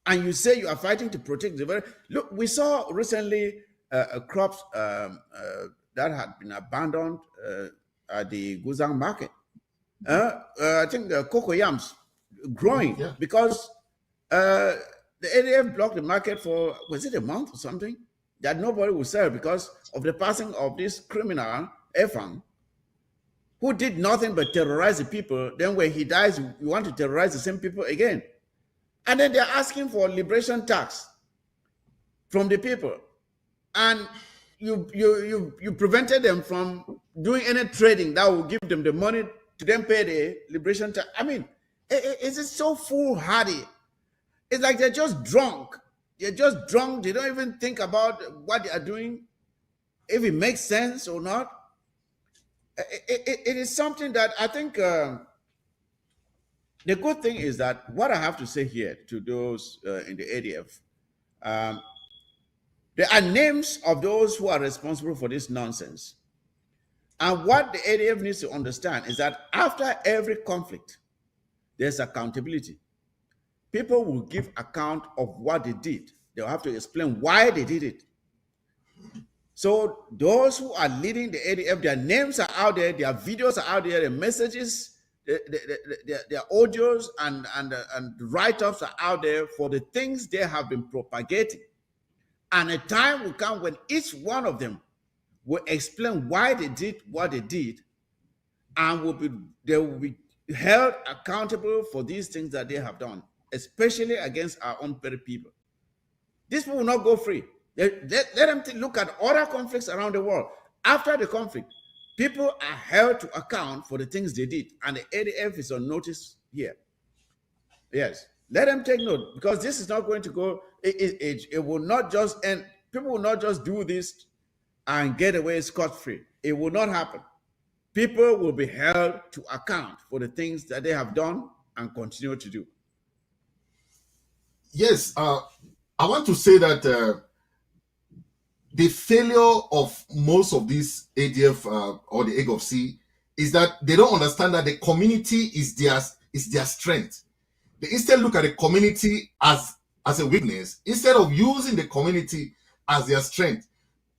And you say you are fighting to protect the very... Look, we saw recently crops that had been abandoned at the Guzang market. I think the cocoa yams growing because the ADF blocked the market for, was it a month or something? That nobody will sell because of the passing of this criminal, Efang, who did nothing but terrorize the people. Then when he dies, you want to terrorize the same people again. And then they're asking for liberation tax from the people. And you prevented them from doing any trading that will give them the money to then pay the liberation tax. I mean, it's just so foolhardy. It's like they're just drunk. They're just drunk. They don't even think about what they are doing, if it makes sense or not. It is something that I think the good thing is that what I have to say here to those in the ADF, there are names of those who are responsible for this nonsense. And what the ADF needs to understand is that after every conflict, there's accountability. People will give account of what they did. They'll have to explain why they did it. So those who are leading the ADF, their names are out there, their videos are out there, their messages, their audios and write-ups are out there for the things they have been propagating. And a time will come when each one of them will explain why they did what they did, and they will be held accountable for these things that they have done, especially against our own very people. These people will not go free. Let them look at other conflicts around the world. After the conflict, people are held to account for the things they did, and the ADF is on notice here. Yes, let them take note, because this is not going to go. It will not just end. People will not just do this and get away scot-free. It will not happen. People will be held to account for the things that they have done and continue to do. Yes, I want to say that the failure of most of these ADF or the Egg of Sea is that they don't understand that the community is their strength. They instead look at the community as a weakness instead of using the community as their strength.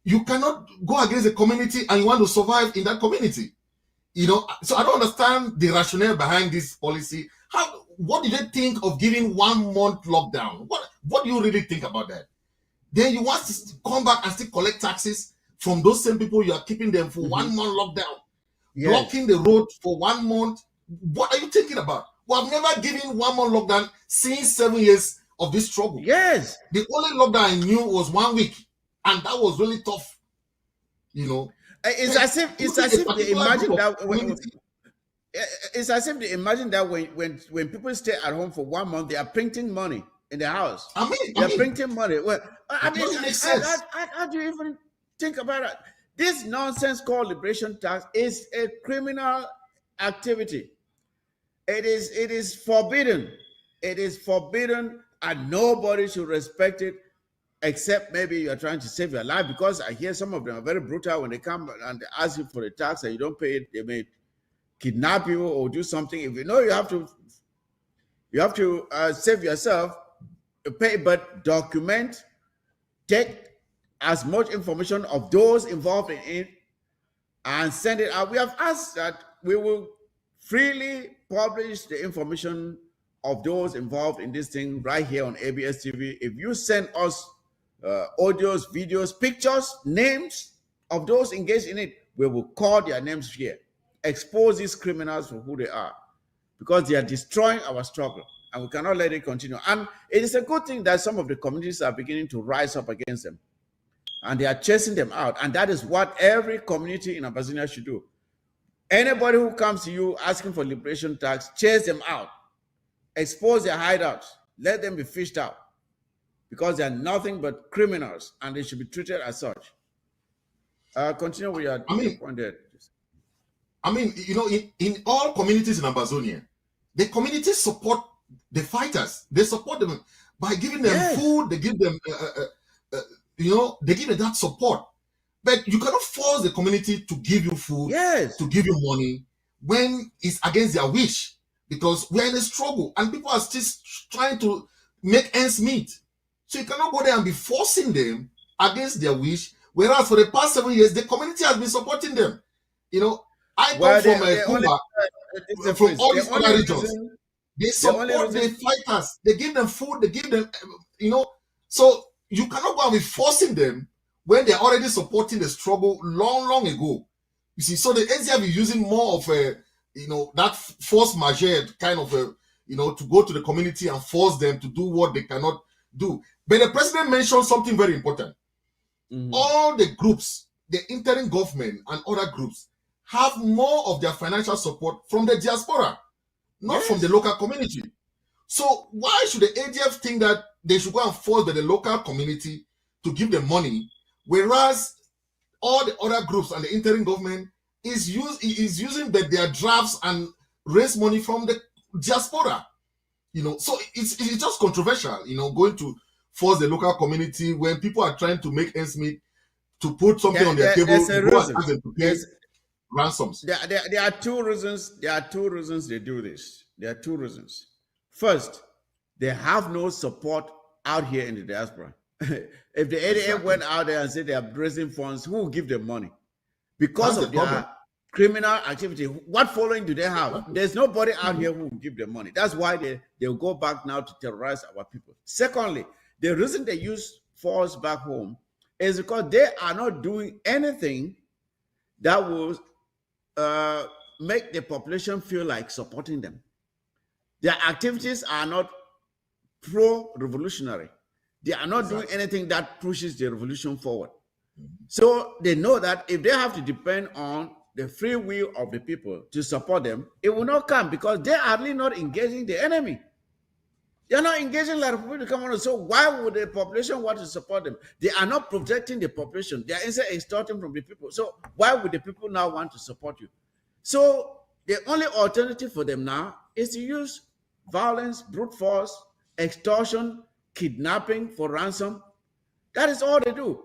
You cannot go against the community and you want to survive in that community. You know, so I don't understand the rationale behind this policy. What do they think of giving 1 month lockdown? What do you really think about that? Then you want to come back and still collect taxes from those same people. You are keeping them for 1 month lockdown, blocking the road for 1 month. What are you thinking about? We have never given 1 month lockdown since 7 years of this struggle. Yes. The only lockdown I knew was 1 week, and that was really tough. You know, It's as if they imagine that. It's as if they imagine that when people stay at home for 1 month, they are printing money in the house. They're printing money. Well, I mean, how do you even think about it? This nonsense called liberation tax is a criminal activity. It is forbidden. It is forbidden, and nobody should respect it, except maybe you're trying to save your life. Because I hear some of them are very brutal when they come and they ask you for a tax and you don't pay it. They may kidnap you or do something. If you know you have to save yourself, pay, but document, take as much information of those involved in it and send it out. We have asked that we will freely publish the information of those involved in this thing right here on ABS TV. If you send us audios, videos, pictures, names of those engaged in it, we will call their names here, expose these criminals for who they are, because they are destroying our struggle, and we cannot let it continue. And it is a good thing that some of the communities are beginning to rise up against them, and they are chasing them out. And that is what every community in Abyssinia should do. Anybody who comes to you asking for liberation tax, chase them out, expose their hideouts, let them be fished out, because they are nothing but criminals and they should be treated as such. Continue with your point there. I mean, you know, in all communities in Amazonia, the communities support the fighters. They support them by giving them food. They give them, they give them that support. But you cannot force the community to give you food, to give you money, when it's against their wish, because we're in a struggle and people are still trying to make ends meet. So you cannot go there and be forcing them against their wish, whereas for the past 7 years, the community has been supporting them. You know, I come from Cuba, from all these other regions. They support the fighters. They give them food. They give them, So you cannot go and be forcing them when they're already supporting the struggle long ago. You see, so the NCF is using more of a, that force majeure kind of a, to go to the community and force them to do what they cannot do. But the president mentioned something very important. All the groups, the interim government and other groups, have more of their financial support from the diaspora, not from the local community. So why should the ADF think that they should go and force the local community to give them money, whereas all the other groups and the interim government is using their drafts and raise money from the diaspora? So it's just controversial, going to force the local community when people are trying to make ends meet, to put something on their table, to go and ask them to pay ransoms. There are two reasons. There are two reasons they do this. There are two reasons. First, they have no support out here in the diaspora. If the ADF went out there and said they are raising funds, who will give them money? Because of their criminal activity, what following do they have? There's nobody out here who will give them money. That's why they'll go back now to terrorize our people. Secondly, the reason they use force back home is because they are not doing anything that will make the population feel like supporting them. Their activities are not pro-revolutionary. They are not doing anything that pushes the revolution forward. So they know that if they have to depend on the free will of the people to support them, it will not come, because they are really not engaging the enemy. They are not engaging like people to come on. So why would the population want to support them? They are not protecting the population. They are instead extorting from the people. So why would the people now want to support you? So the only alternative for them now is to use violence, brute force, extortion, kidnapping for ransom. That is all they do.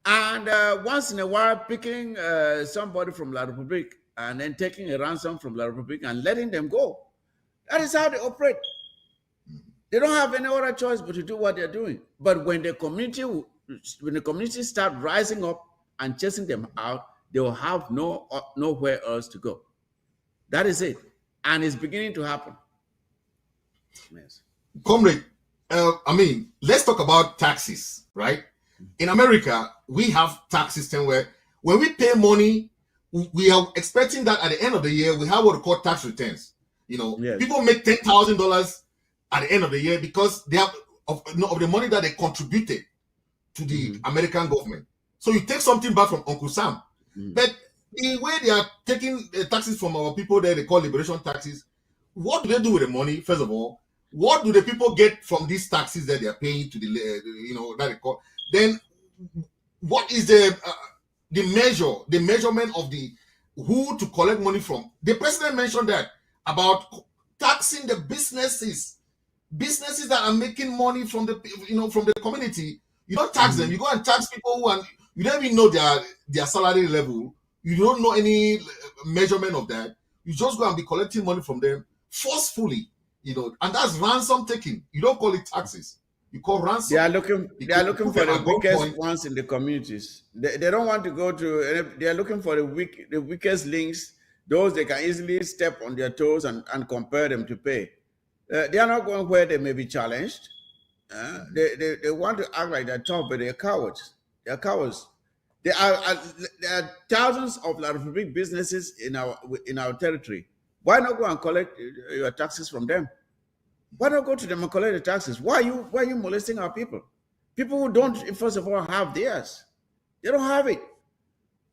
And once in a while, picking somebody from La Republique and then taking a ransom from La Republique and letting them go. That is how they operate. They don't have any other choice but to do what they're doing. But when the community start rising up and chasing them out, they will have nowhere else to go. That is it. And it's beginning to happen. Yes. Comrade, let's talk about taxes, right? In America, we have tax system where when we pay money, we are expecting that at the end of the year, we have what we call tax returns. People make $10,000 at the end of the year because they have of the money that they contributed to the American government. So you take something back from Uncle Sam. But the way they are taking taxes from our people there, they call liberation taxes. What do they do with the money? First of all, what do the people get from these taxes that they are paying to the, that they call? Then, what is the measurement of the who to collect money from? The president mentioned that about taxing the businesses that are making money from the from the community. You don't tax them. You go and tax people who you don't even know their salary level. You don't know any measurement of that. You just go and be collecting money from them forcefully, and that's ransom taking. You don't call it taxes. You call ransom. They are looking for the weakest ones in the communities. They don't want to go to. They are looking for the weakest links. Those they can easily step on their toes and compare them to pay. They are not going where they may be challenged. They want to act like they're tough, but they're cowards. They're cowards. There are thousands of La Republique businesses in our territory. Why not go and collect your taxes from them? Why not go to them and collect the taxes? Why are you molesting our people? People who don't, first of all, have theirs. They don't have it.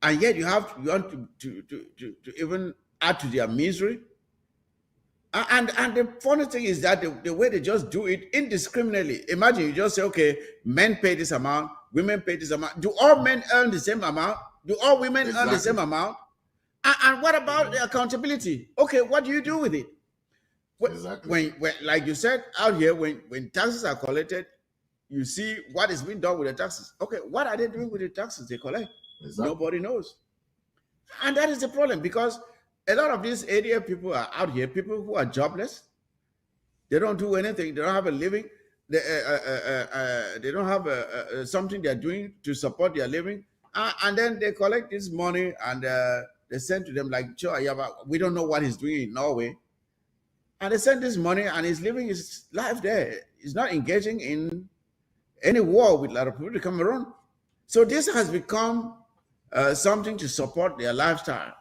And yet you want to even add to their misery. And the funny thing is that the way they just do it indiscriminately. Imagine you just say, okay, men pay this amount, women pay this amount. Do all men earn the same amount? Do all women earn the same amount? And what about the accountability? Okay, what do you do with it? When like you said out here, when taxes are collected, you see what is being done with the taxes. Okay, what are they doing with the taxes they collect? Nobody knows. And that is the problem, because a lot of these ADF people are out here, people who are jobless. They don't do anything. They don't have a living. They don't have something they're doing to support their living. And then they collect this money and they send to them like, we don't know what he's doing in Norway. And they send this money and he's living his life there. He's not engaging in any war with La Republique of Cameroon. So this has become something to support their lifestyle.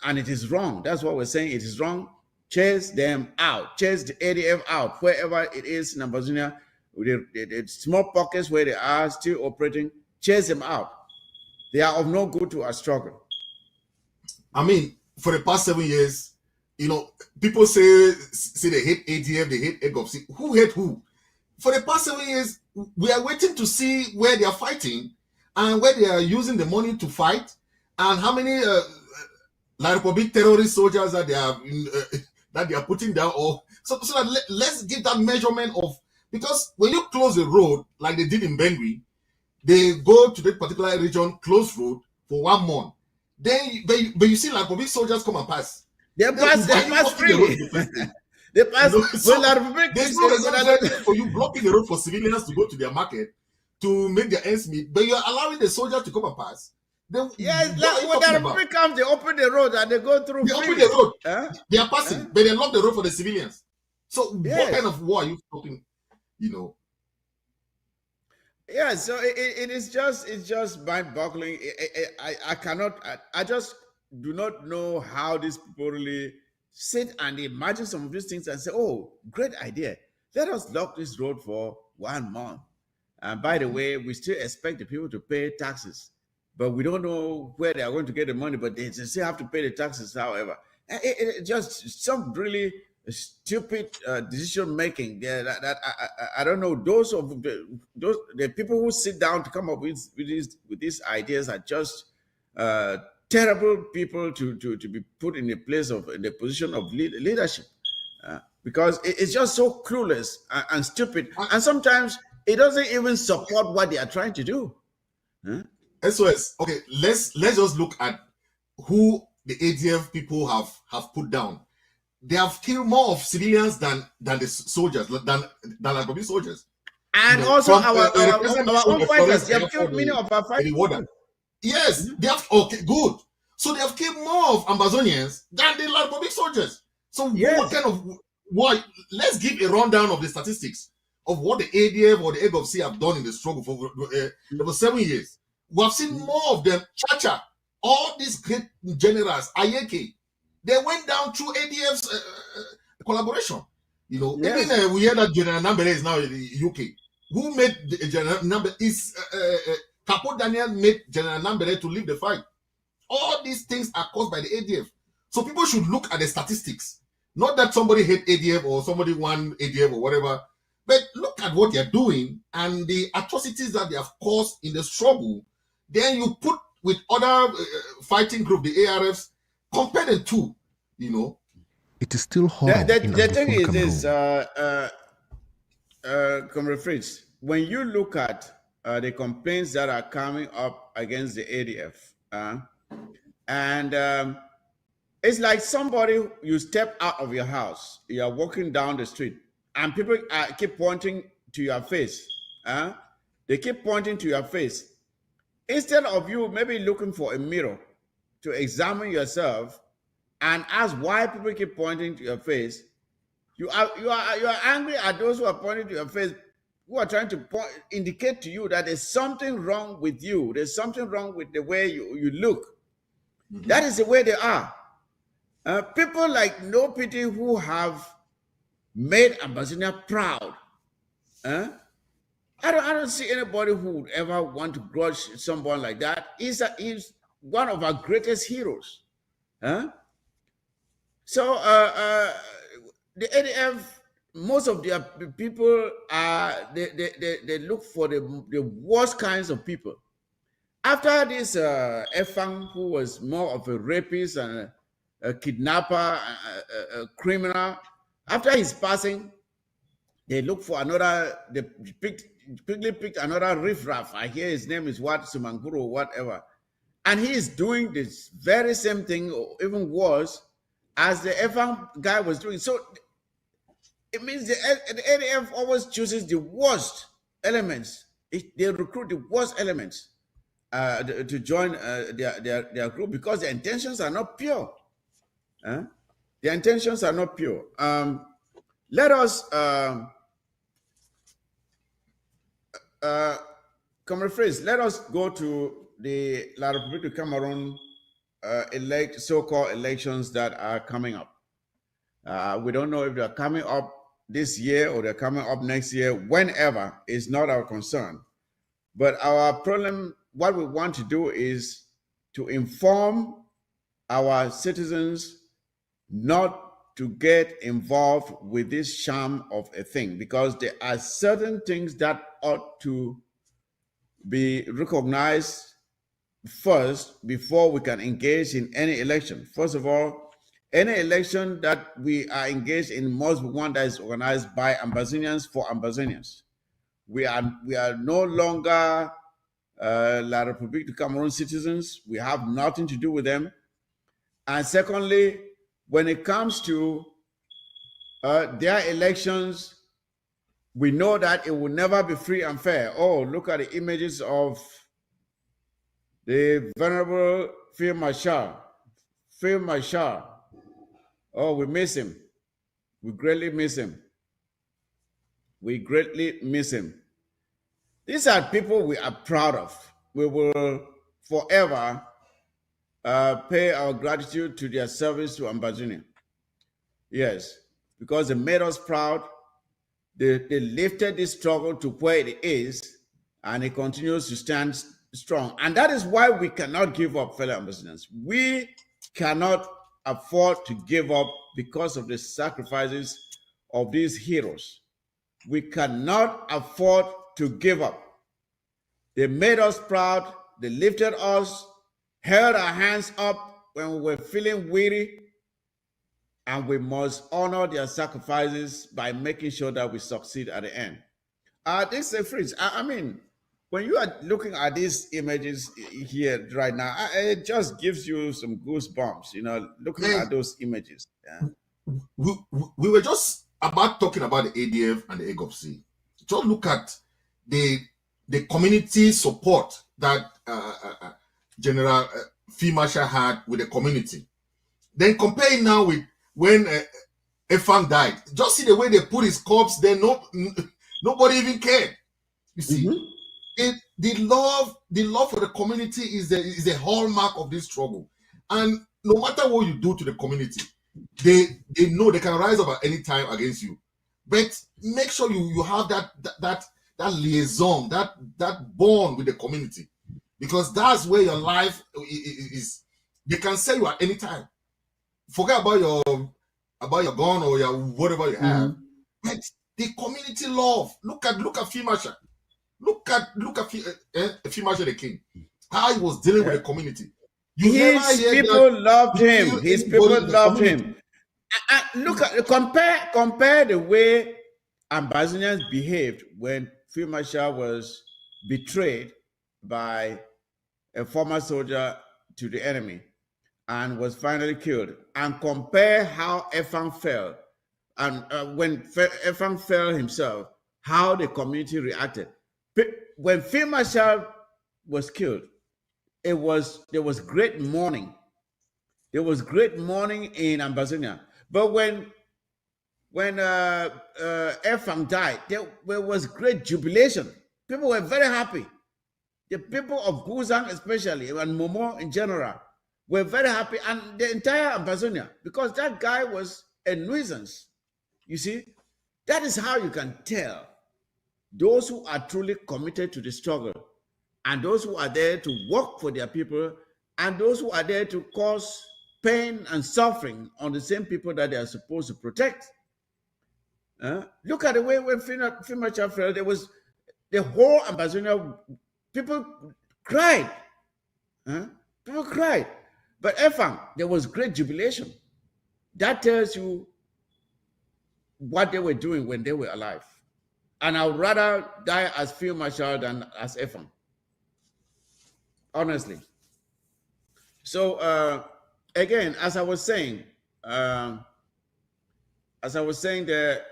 And it is wrong. That's what we're saying. It is wrong. Chase them out. Chase the ADF out, wherever it is in Ambazonia, the small pockets where they are still operating. Chase them out. They are of no good to our struggle. I mean, for the past 7 years, people say they hate ADF, they hate EGOF. Who hate who? For the past 7 years, we are waiting to see where they are fighting and where they are using the money to fight, and how many La Republique terrorist soldiers that they are putting down. Or so that let's give that measurement of, because when you close the road like they did in Bangui, they go to that particular region, close road for 1 month. Then, but you see La Republique soldiers come and pass. They pass freely. They pass. There's no result for you blocking the road for civilians to go to their market to make their ends meet, but you're allowing the soldiers to come and pass. When the Republic comes, they open the road and they go through. They open the road. They are passing, but they lock the road for the civilians. So what kind of war are you talking? Yeah, so it's just mind-boggling. I just do not know how these people really sit and imagine some of these things and say, oh, great idea. Let us lock this road for 1 month. And by the way, we still expect the people to pay taxes, but we don't know where they are going to get the money, but they still have to pay the taxes, however. It just some really stupid decision making there that I don't know. Those the people who sit down to come up with these ideas are just terrible people to be put in the position of leadership, because it's just so clueless and stupid, and sometimes it doesn't even support what they are trying to do. SOS. Okay, let's just look at who the ADF people have put down. They have killed more of civilians than the soldiers, than La Republique soldiers. And also our own fighters. They have killed many of our fighters. Yes, they have. Okay, good. So they have killed more of Ambazonians than the La Republique soldiers. So what kind of war? Let's give a rundown of the statistics of what the ADF or the EGOF have done in the struggle for 7 years. We have seen more of them. Chacha, all these great generals, Ayeke, they went down through ADF's collaboration. Even we hear that General Nambere is now in the UK. Who made the General Nambere? Capo Daniel made General Nambere to leave the fight. All these things are caused by the ADF. So people should look at the statistics. Not that somebody hate ADF or somebody want ADF or whatever, but look at what they're doing and the atrocities that they have caused in the struggle. Then you put with other fighting group, the ARFs, compare the two, you know. It is still horrible. The thing is this, Comrade Fritz, when you look at the complaints that are coming up against the ADF, and it's like somebody, you step out of your house, you are walking down the street, and people keep pointing to your face. They keep pointing to your face. Instead of you maybe looking for a mirror to examine yourself and ask why people keep pointing to your face, you are angry at those who are pointing to your face, who are trying to indicate to you that there's something wrong with you. There's something wrong with the way you look. Mm-hmm. That is the way they are. People like No Pity who have made Ambazonian proud. I don't see anybody who would ever want to grudge someone like that. He's one of our greatest heroes. So the ADF, most of their people they look for the worst kinds of people. After this Efang, who was more of a rapist and a kidnapper, a criminal, after his passing, they look for another. They quickly picked another riffraff. I hear his name is what, Sumanguru or whatever, and he is doing this very same thing, or even worse, as the Efang guy was doing. So it means the ADF always chooses the worst elements. They recruit the worst elements to join their group because their intentions are not pure. Their intentions are not pure. Let us, Comrade Fritz, let us go to the La République du Cameroon so-called elections that are coming up. We don't know if they're coming up this year or they're coming up next year. Whenever is not our concern. But our problem, what we want to do is to inform our citizens not to get involved with this sham of a thing, because there are certain things that ought to be recognized first before we can engage in any election. First of all, any election that we are engaged in must be one that is organized by Ambazonians for Ambazonians. We are no longer La République du Cameroon citizens. We have nothing to do with them. And secondly, when it comes to their elections, we know that it will never be free and fair. Oh, look at the images of the venerable Field Marshal. Oh, we miss him. We greatly miss him. We greatly miss him. These are people we are proud of. We will forever pay our gratitude to their service to Ambazonia. Yes, because they made us proud. They lifted this struggle to where it is, and it continues to stand strong. And that is why we cannot give up, fellow Ambazonians. We cannot afford to give up because of the sacrifices of these heroes. We cannot afford to give up. They made us proud. They lifted us, held our hands up when we were feeling weary, and we must honor their sacrifices by making sure that we succeed at the end. This is Fritz. I mean, when you are looking at these images here right now, it just gives you some goosebumps, you know, looking at those images. Yeah. We were just about talking about the ADF and the AGOPC. Just look at the community support that General Field Marshal had with the community. Then compare it now with when Efang died. Just see the way they put his corpse there. Nobody even cared. You see, the love for the community is the hallmark of this struggle. And no matter what you do to the community, they know they can rise up at any time against you. But make sure you have that liaison, that bond with the community, because that's where your life They can sell you at any time. Forget about your gun or your whatever you have. But the community love. Look at Fimasha. Look at Fimasha the king. How he was dealing with the community. His people loved him. His people loved him. Look at compare the way Ambazonians behaved when Field Marshal was betrayed by a former soldier to the enemy and was finally killed, and compare how Efang fell, and when Efang fell himself, how the community reacted. When Field Marshal was killed, there was great mourning. There was great mourning in Ambazonia. But when Efang died, there was great jubilation. People were very happy. The people of Guzang especially, and Momo in general, were very happy, and the entire Ambazonia, because that guy was a nuisance. You see, that is how you can tell those who are truly committed to the struggle, and those who are there to work for their people, and those who are there to cause pain and suffering on the same people that they are supposed to protect. Look at the way when Fimacha fell, there was the whole Ambazonia, people cried. People cried. But Efang, there was great jubilation. That tells you what they were doing when they were alive. And I would rather die as Field Marshal than as Efang. Honestly. So again, as I was saying there,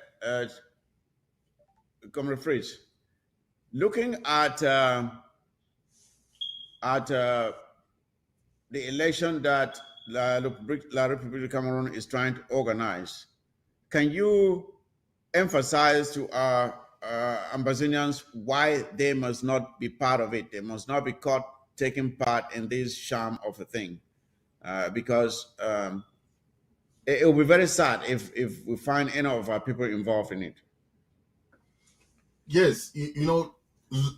Comrade Fritz, looking at the election that La République of Cameroon is trying to organize, can you emphasize to our Ambazonians why they must not be part of it? They must not be caught taking part in this sham of a thing, because it will be very sad if we find any of our people involved in it. Yes, you know,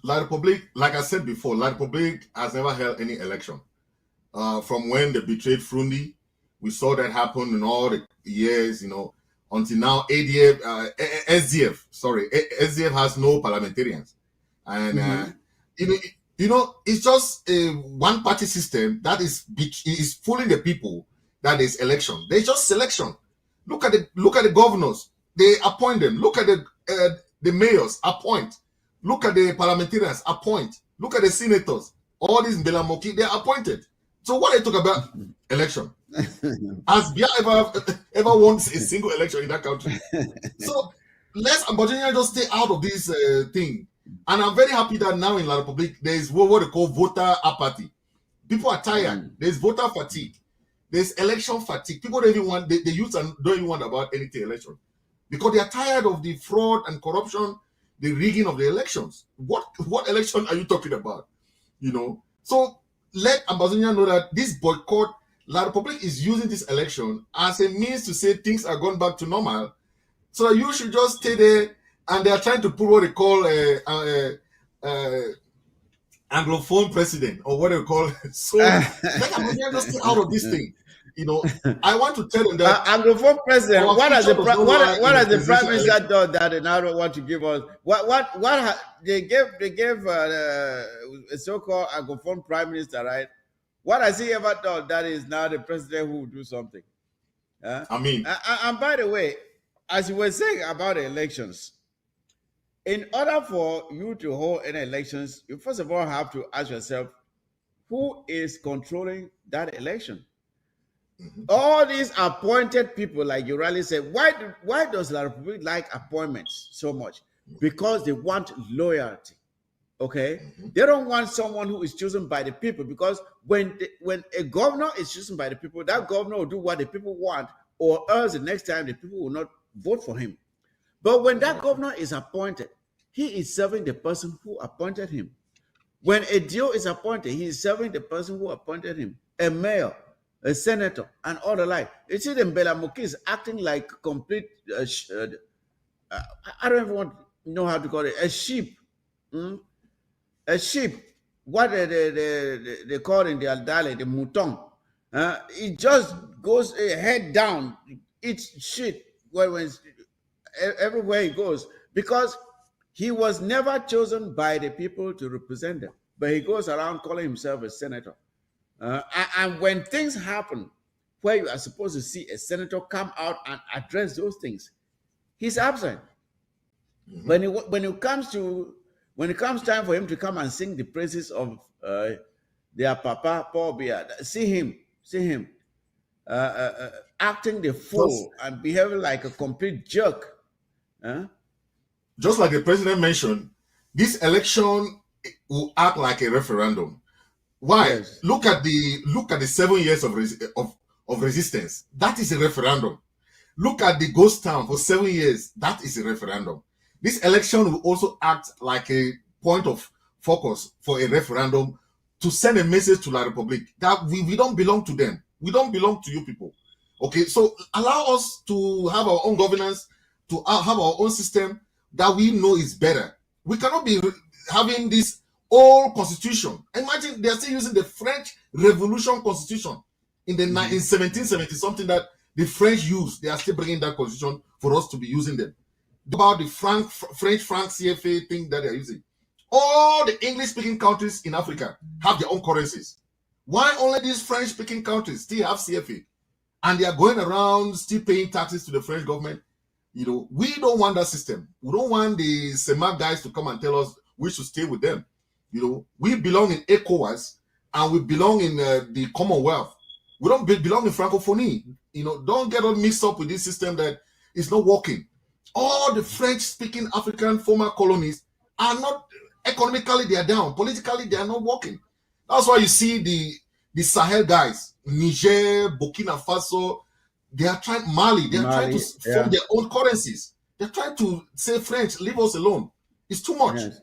La République, like I said before, La République has never held any election. From when they betrayed Frundi, we saw that happen in all the years, you know, until now. SDF has no parliamentarians, and you know, it's just a one-party system that is fooling the people. That is election. There's just selection. Look at the governors. They appoint them. Look at the mayors. Appoint. Look at the parliamentarians. Appoint. Look at the senators. All these Belamoki, they're appointed. So what they talk about election? Has Bia ever won a single election in that country? So let's Ambazonians just stay out of this thing. And I'm very happy that now in La République there is what they call voter apathy. People are tired. There's voter fatigue. There's election fatigue. People don't even want, the youth don't even want about anything election, because they are tired of the fraud and corruption, the rigging of the elections. What election are you talking about? You know, so let Ambazonia know that this boycott, La République is using this election as a means to say things are going back to normal. So you should just stay there, and they are trying to put what they call Anglophone president, or what they call. So let Ambazonia just stay out of this thing. You know, I want to tell them that Anglophone president. What has the prime minister done that they now don't want to give us? What they gave a so-called Anglophone prime minister, right? What has he ever done that is now the president who will do something? I mean, and by the way, as you were saying about the elections, in order for you to hold any elections, you first of all have to ask yourself, who is controlling that election? All these appointed people, like you rightly said, why does La République like appointments so much? Because they want loyalty. Okay, they don't want someone who is chosen by the people, because when a governor is chosen by the people, that governor will do what the people want, or else the next time the people will not vote for him. But when that governor is appointed, he is serving the person who appointed him. When a DO is appointed, he is serving the person who appointed him. A mayor, a senator, and all the like. You see, the Mbelamoki is acting like complete, I don't even know how to call it, a sheep. A sheep, what they call in their dialect, the mouton. It just goes head down, eats shit everywhere he goes, because he was never chosen by the people to represent them, but he goes around calling himself a senator. And when things happen where you are supposed to see a senator come out and address those things, he's absent. Mm-hmm. When it comes time for him to come and sing the praises of their papa Paul Biya, see him acting the fool and behaving like a complete jerk. Just like the president mentioned, this election will act like a referendum. Why? Yes. Look at the 7 years of resistance. That is a referendum. Look at the ghost town for 7 years. That is a referendum. This election will also act like a point of focus for a referendum to send a message to La Republique that we don't belong to them. We don't belong to you people. Okay, so allow us to have our own governance, to have our own system that we know is better. We cannot be having this old constitution. Imagine they are still using the French Revolution constitution in 1770, something that the French used. They are still bringing that constitution for us to be using them. About the French franc CFA thing that they are using. All the English-speaking countries in Africa have their own currencies. Why only these French-speaking countries still have CFA? And they are going around still paying taxes to the French government. You know, we don't want that system. We don't want the SEMA guys to come and tell us we should stay with them. You know, we belong in ECOWAS and we belong in the Commonwealth. We don't belong in Francophonie. You know, don't get all mixed up with this system that is not working. All the French-speaking African former colonies are not, economically they are down. Politically, they are not working. That's why you see the Sahel guys, Niger, Burkina Faso, they are trying, Mali, they are trying to form their own currencies. They're trying to say, French, leave us alone. It's too much. Yes.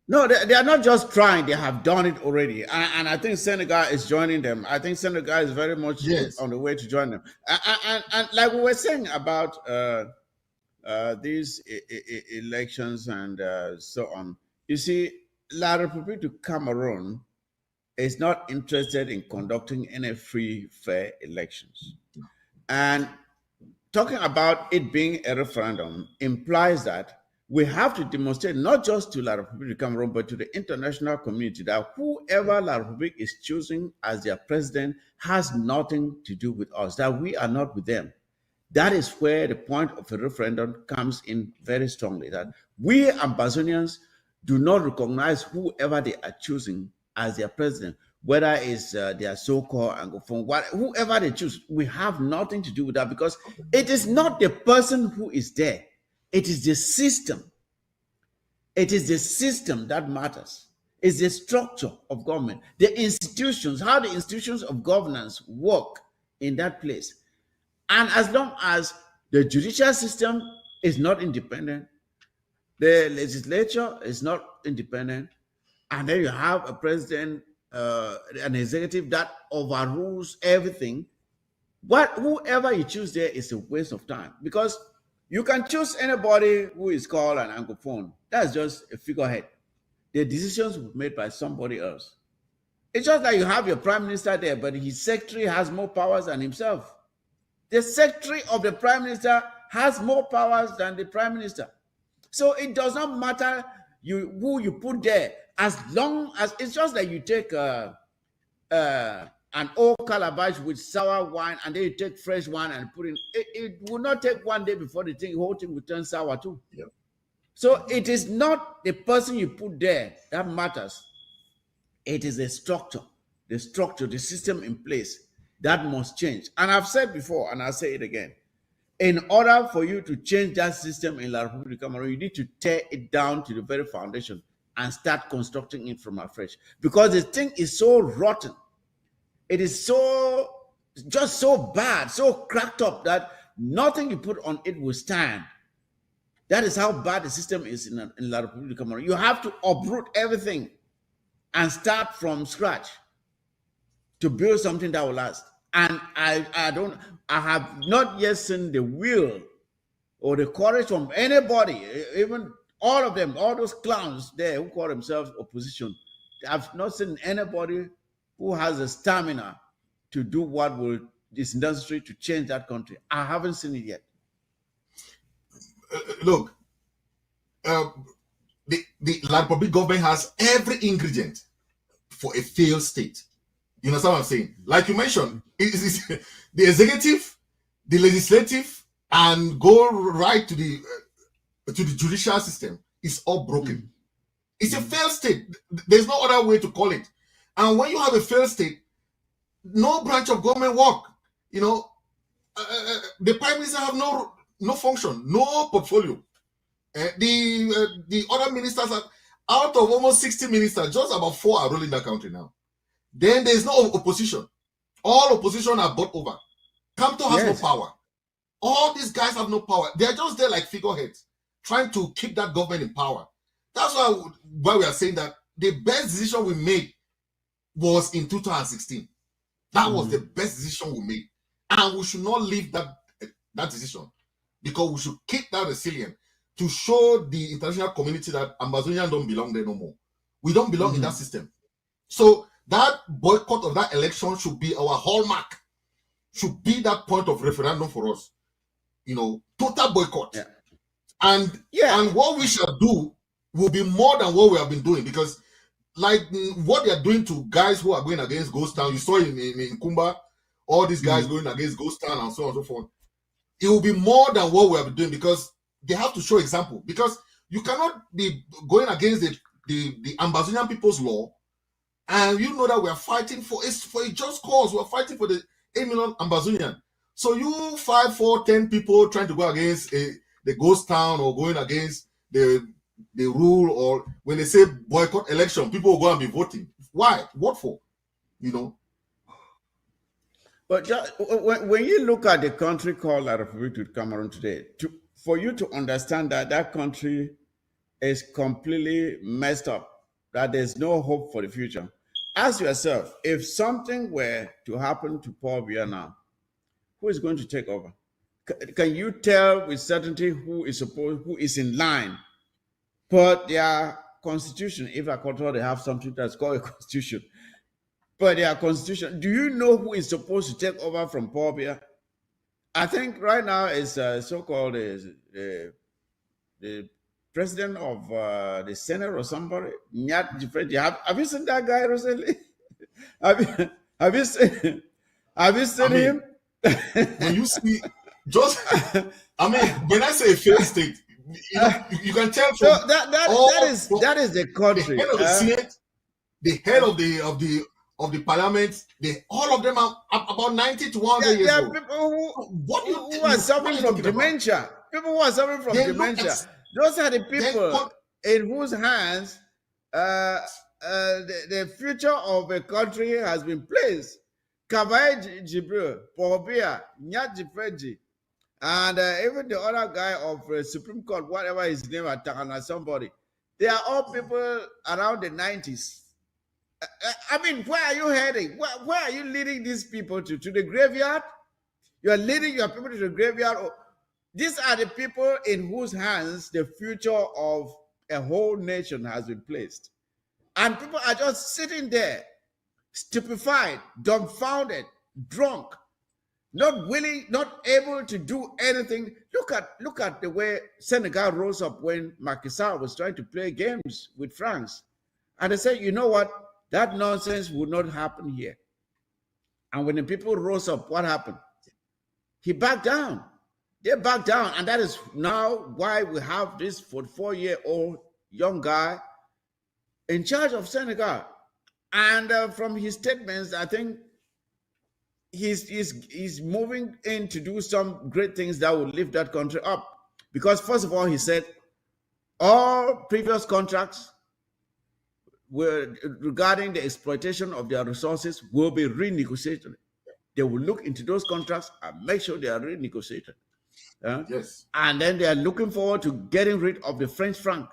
No, they are not just trying, they have done it already. And I think Senegal is joining them. I think Senegal is very much on the way to join them. And like we were saying about these elections and so on, you see, La République du Cameroon is not interested in conducting any free, fair elections. And talking about it being a referendum implies that we have to demonstrate not just to La République du Cameroon, but to the international community that whoever La République is choosing as their president has nothing to do with us, that we are not with them. That is where the point of a referendum comes in very strongly, that we Ambazonians do not recognize whoever they are choosing as their president, whether it's their so-called Anglophone, whoever they choose. We have nothing to do with that, because it is not the person who is there. It is the system. It is the system that matters. It's the structure of government, the institutions, how the institutions of governance work in that place. And as long as the judicial system is not independent, the legislature is not independent, and then you have a president, an executive that overrules everything, whoever you choose there is a waste of time, because you can choose anybody who is called an Anglophone. That's just a figurehead. The decisions were made by somebody else. It's just like you have your prime minister there, but his secretary has more powers than himself. The secretary of the prime minister has more powers than the prime minister. So it does not matter who you put there, as long as it's just like you take an old calabash with sour wine, and then you take fresh wine and put in. It will not take one day before the whole thing will turn sour too. Yep. So it is not the person you put there that matters. It is the structure, the system in place that must change. And I've said before, and I'll say it again. In order for you to change that system in La République du Cameroon, you need to tear it down to the very foundation and start constructing it from afresh. Because the thing is so rotten. It is just so bad, so cracked up that nothing you put on it will stand. That is how bad the system is in La République du Cameroon. You have to uproot everything and start from scratch to build something that will last. And I have not yet seen the will or the courage from anybody, even all of them, all those clowns there who call themselves opposition. I've not seen anybody who has the stamina to do what is necessary to change that country? I haven't seen it yet. Look, the Republic government has every ingredient for a failed state. You know what I'm saying? Like you mentioned, it's the executive, the legislative, and go right to the judicial system is all broken. It's a failed state. There's no other way to call it. And when you have a failed state, no branch of government work. You know, the prime minister have no function, no portfolio. The other ministers are out of almost 60 ministers, just about 4 are ruling the country now. Then there's no opposition. All opposition are bought over. Kamto has no power. All these guys have no power. They're just there like figureheads, trying to keep that government in power. That's why we are saying that the best decision we made was in 2016. That was the best decision we made. And we should not leave that decision, because we should keep that resilient to show the international community that Ambazonians don't belong there no more. We don't belong in that system. So that boycott of that election should be our hallmark, should be that point of referendum for us. You know, total boycott. Yeah. And what we shall do will be more than what we have been doing, because like what they are doing to guys who are going against Ghost Town, you saw in Kumba, all these guys going against Ghost Town and so on and so forth. It will be more than what we have been doing, because they have to show example. Because you cannot be going against the Ambazonian people's law, and you know that we are fighting for a just cause. We are fighting for the 8 million Ambazonian. So you 5, 4, 10 people trying to go against the Ghost Town, or going against the rule, or when they say boycott election, people will go and be voting. Why? What for? You know. But just, when you look at the country called the Republic of Cameroon today, for you to understand that that country is completely messed up, that there's no hope for the future, ask yourself, if something were to happen to Paul Biya now, who is going to take over? Can you tell with certainty who is in line? But their constitution, if I control, they have something that's called a constitution. But their constitution, do you know who is supposed to take over from Paul Biya? I think right now is so-called the president of the Senate or somebody. Have you seen that guy recently? have you seen him? When you see, just when I say a failed state, you can tell from so that is the country. The head of the Senate, the head of the parliament, all of them are about 90 to 100 years old. People who are suffering from dementia. People who are suffering from dementia. Those are the people in whose hands the future of a country has been placed. Kavai Jibril, Paul Biya, Nyat Jifreji, and even the other guy of Supreme Court, whatever his name, Takana somebody. They are all people around the 90s. I mean, where are you heading? Where are you leading these people to? To the graveyard? You are leading your people to the graveyard? These are the people in whose hands the future of a whole nation has been placed. And people are just sitting there, stupefied, dumbfounded, drunk, not willing, not able to do anything. Look at the way Senegal rose up when Macky Sall was trying to play games with France. And they said, you know what? That nonsense would not happen here. And when the people rose up, what happened? He backed down. They backed down. And that is now why we have this 44-year-old young guy in charge of Senegal. And from his statements, I think he's moving in to do some great things that will lift that country up. Because first of all, he said, all previous contracts regarding the exploitation of their resources will be renegotiated. They will look into those contracts and make sure they are renegotiated. Yes. And then they are looking forward to getting rid of the French franc,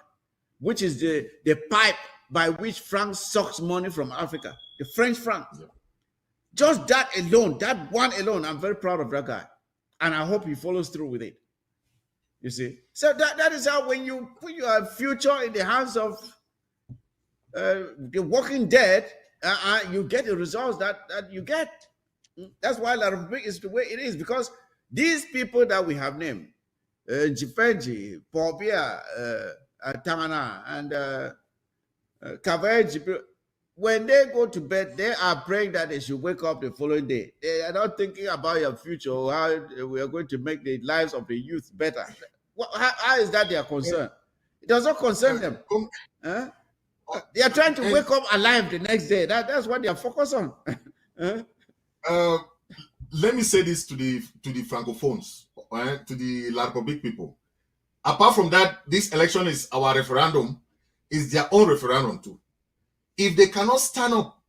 which is the pipe by which France sucks money from Africa. The French franc. Yeah. Just that alone, that one alone, I'm very proud of that guy. And I hope he follows through with it. You see? So that is how, when you put your future in the hands of the walking dead, you get the results that you get. That's why La Republic is the way it is, because these people that we have named, Jifeji, Pobia, Tamana, and Kaveji, when they go to bed, they are praying that they should wake up the following day. They are not thinking about your future or how we are going to make the lives of the youth better. How is that their concern? It does not concern them. Huh? They are trying to wake up alive the next day. That's what they are focused on. Let me say this to the Francophones, to the La Republique people. Apart from that, this election is our referendum, is their own referendum too. If they cannot stand up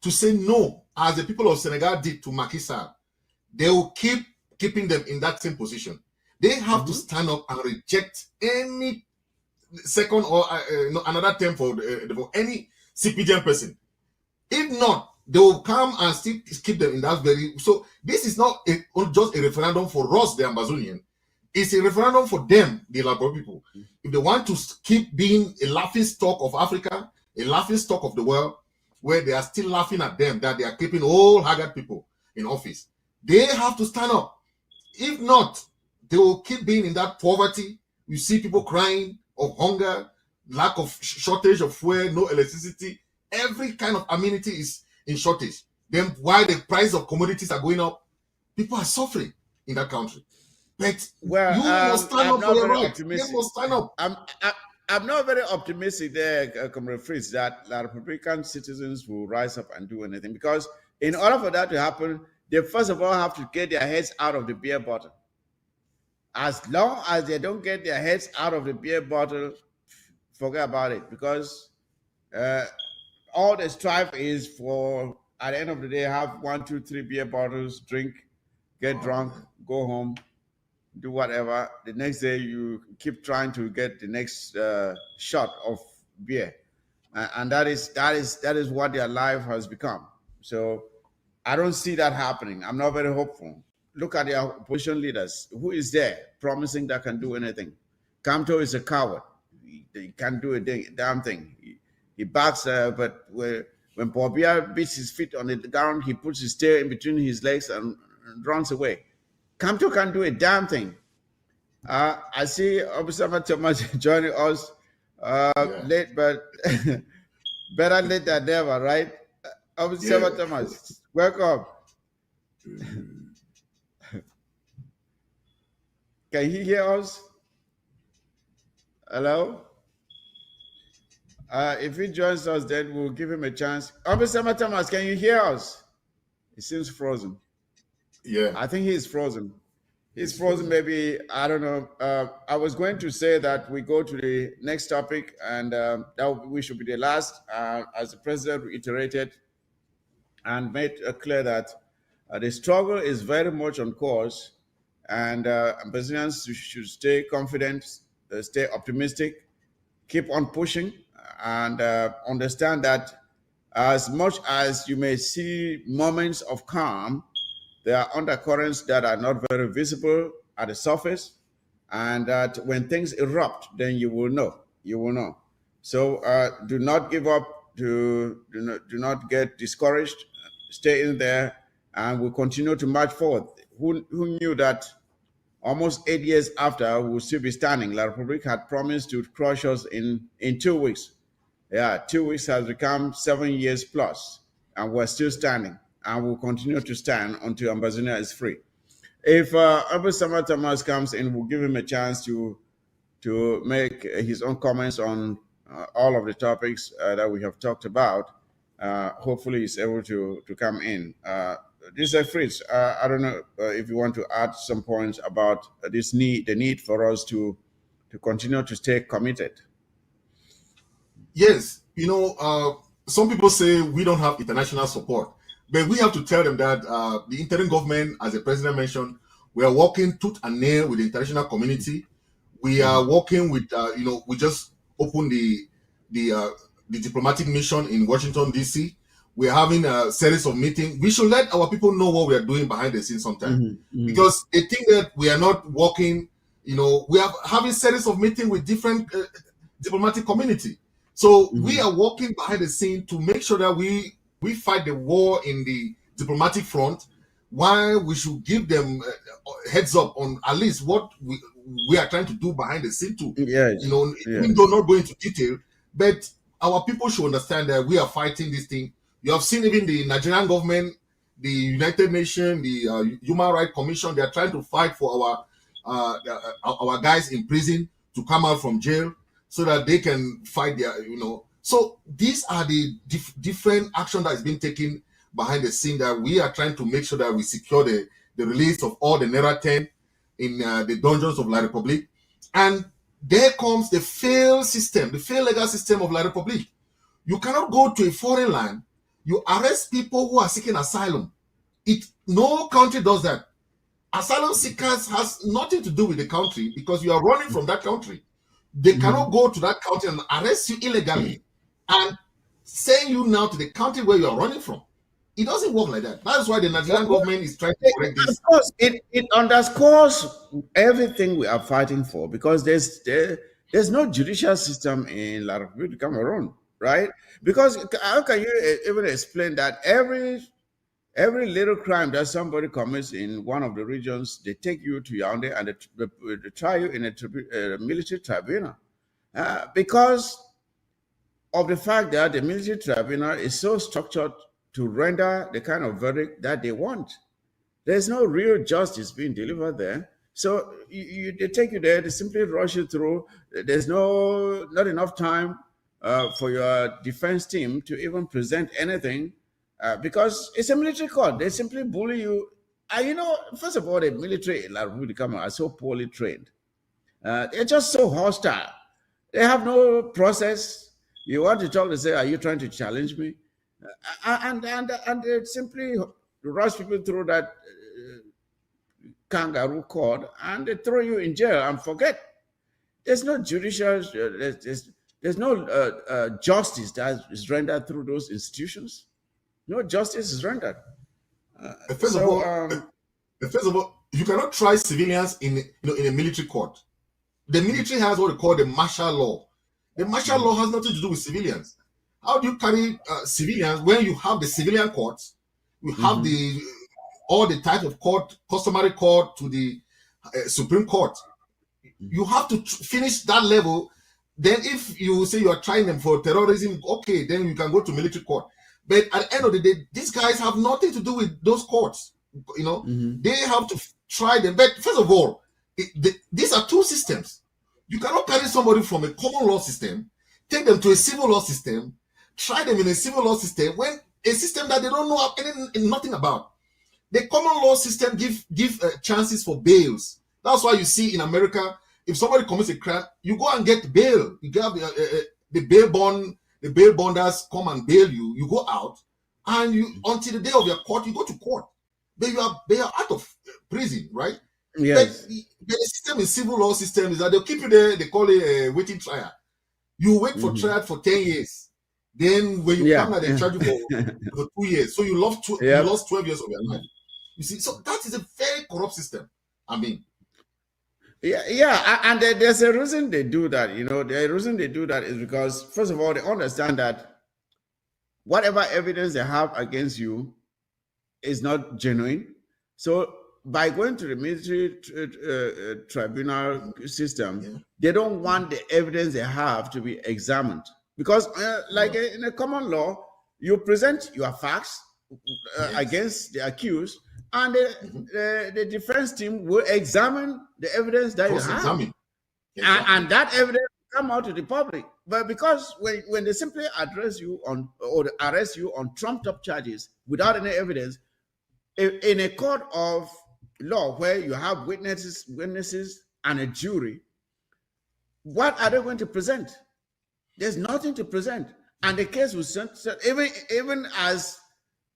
to say no, as the people of Senegal did to Macky Sall, they will keep keeping them in that same position. They have to stand up and reject any second or another term for any CPGM person. If not, they will come and still keep them in that very. So this is not just a referendum for us, the Ambazonian. It's a referendum for them, the Labor people. If they want to keep being a laughing stock of Africa, a laughing stock of the world, where they are still laughing at them, that they are keeping all haggard people in office, they have to stand up. If not, they will keep being in that poverty. You see people crying of hunger, lack of shortage of fuel, no electricity. Every kind of amenity is in shortage. Then while the price of commodities are going up, people are suffering in that country. But you must stand up for your right. You must stand up. I'm not very optimistic there, Comrade Fritz, that La Republican citizens will rise up and do anything, because in order for that to happen, they first of all have to get their heads out of the beer bottle. As long as they don't get their heads out of the beer bottle, forget about it, because all the strife is for, at the end of the day, have 1, 2, 3 beer bottles, drink, get drunk, go home, do whatever. The next day you keep trying to get the next shot of beer, and that is what their life has become. So I don't see that happening. I'm not very hopeful. Look at the opposition leaders. Who is there promising that can do anything? Kamto is a coward. He can't do a damn thing. He backs, but when Pobia beats his feet on the ground, he puts his tail in between his legs and runs away. Kamto can't do a damn thing. I see Obisama Thomas joining us late, but better late than never, right? Obisama Thomas, welcome. Can he hear us? Hello? If he joins us, then we'll give him a chance. Obisama Thomas, can you hear us? He seems frozen. Yeah. I think he's frozen. He's frozen, maybe, I don't know. I was going to say that we go to the next topic, and that we should be the last, as the president reiterated and made clear that the struggle is very much on course, and Brazilians should stay confident, stay optimistic, keep on pushing, and understand that as much as you may see moments of calm, there are undercurrents that are not very visible at the surface, and that when things erupt, then you will know. You will know. So do not give up. Do not get discouraged. Stay in there, and we'll continue to march forward. Who knew that almost 8 years after we'll still be standing? La Republique had promised to crush us in 2 weeks. Yeah, 2 weeks has become 7 years plus, and we're still standing. And will continue to stand until Ambazonia is free. If Obisama Thomas comes in, we'll give him a chance to make his own comments on all of the topics that we have talked about. Hopefully, he's able to come in. This is Fritz. I don't know if you want to add some points about the need for us to continue to stay committed. Yes, some people say we don't have international support. But we have to tell them that the interim government, as the president mentioned, we are working tooth and nail with the international community. We are working with, we just opened the diplomatic mission in Washington, D.C. We are having a series of meetings. We should let our people know what we are doing behind the scenes sometimes. Because they think that we are not working, we are having series of meetings with different diplomatic community. So we are working behind the scene to make sure that we fight the war in the diplomatic front, why we should give them heads up on at least what we are trying to do behind the scene too. Yes. You know, Yes. even though not going into detail, but our people should understand that we are fighting this thing. You have seen even the Nigerian government, the United Nations, the Human Rights Commission, they are trying to fight for our guys in prison to come out from jail so that they can fight their, you know. So these are the different action that is being taken behind the scene, that we are trying to make sure that we secure the release of all the Naira 10 in the dungeons of La Republique. And there comes the failed system, the failed legal system of La Republique. You cannot go to a foreign land, you arrest people who are seeking asylum. No country does that. Asylum seekers has nothing to do with the country because you are running from that country. They cannot go to that country and arrest you illegally and send you now to the country where you are running from. It doesn't work like that. That's why the Nigerian government is trying to correct this. Of course, it underscores everything we are fighting for, because there's no judicial system in La République du Cameroon, right? Because how can you even explain that every little crime that somebody commits in one of the regions, they take you to Yaoundé and they try you in a military tribunal, because of the fact that the military tribunal is so structured to render the kind of verdict that they want. There's no real justice being delivered there. So they take you there, they simply rush you through. There's not enough time for your defense team to even present anything, because it's a military court. They simply bully you. You know, first of all, the military in La République du Cameroun are so poorly trained. They're just so hostile. They have no process. You want to talk, they say, "Are you trying to challenge me?" And they simply rush people through that kangaroo court, and they throw you in jail and forget. There's no judicial, there's no justice that is rendered through those institutions. No justice is rendered. First of all, you cannot try civilians in a military court. The military has what they call the martial law. The martial law has nothing to do with civilians. How do you carry civilians when you have the civilian courts? You have all the type of court, customary court to the Supreme Court. You have to finish that level. Then if you say you are trying them for terrorism, okay, then you can go to military court. But at the end of the day, these guys have nothing to do with those courts. You know, they have to try them. But first of all, these are two systems. You cannot carry somebody from a common law system, take them to a civil law system, try them in a civil law system, when a system that they don't know nothing about. The common law system give chances for bails. That's why you see in America, if somebody commits a crime, you go and get bail. You get the bail bond. The bail bonders come and bail you. You go out, and until the day of your court, you go to court. But they are out of prison, right? Yes. But the system in civil law system is that they'll keep you there. They call it a waiting trial. You wait for trial for 10 years. Then when you come out, they charge you for 2 years. So you lost 12 years of your life. You see, so that is a very corrupt system. I mean, and there's a reason they do that. You know, the reason they do that is because, first of all, they understand that whatever evidence they have against you is not genuine. So by going to the military tribunal system, they don't want the evidence they have to be examined. Because in a common law, you present your facts against the accused, and the defense team will examine the evidence that you have. And that evidence will come out to the public. But because when they simply address you on, or arrest you on trumped-up charges without any evidence, in a court of law where you have witnesses and a jury, what are they going to present? There's nothing to present. And the case was sent, even as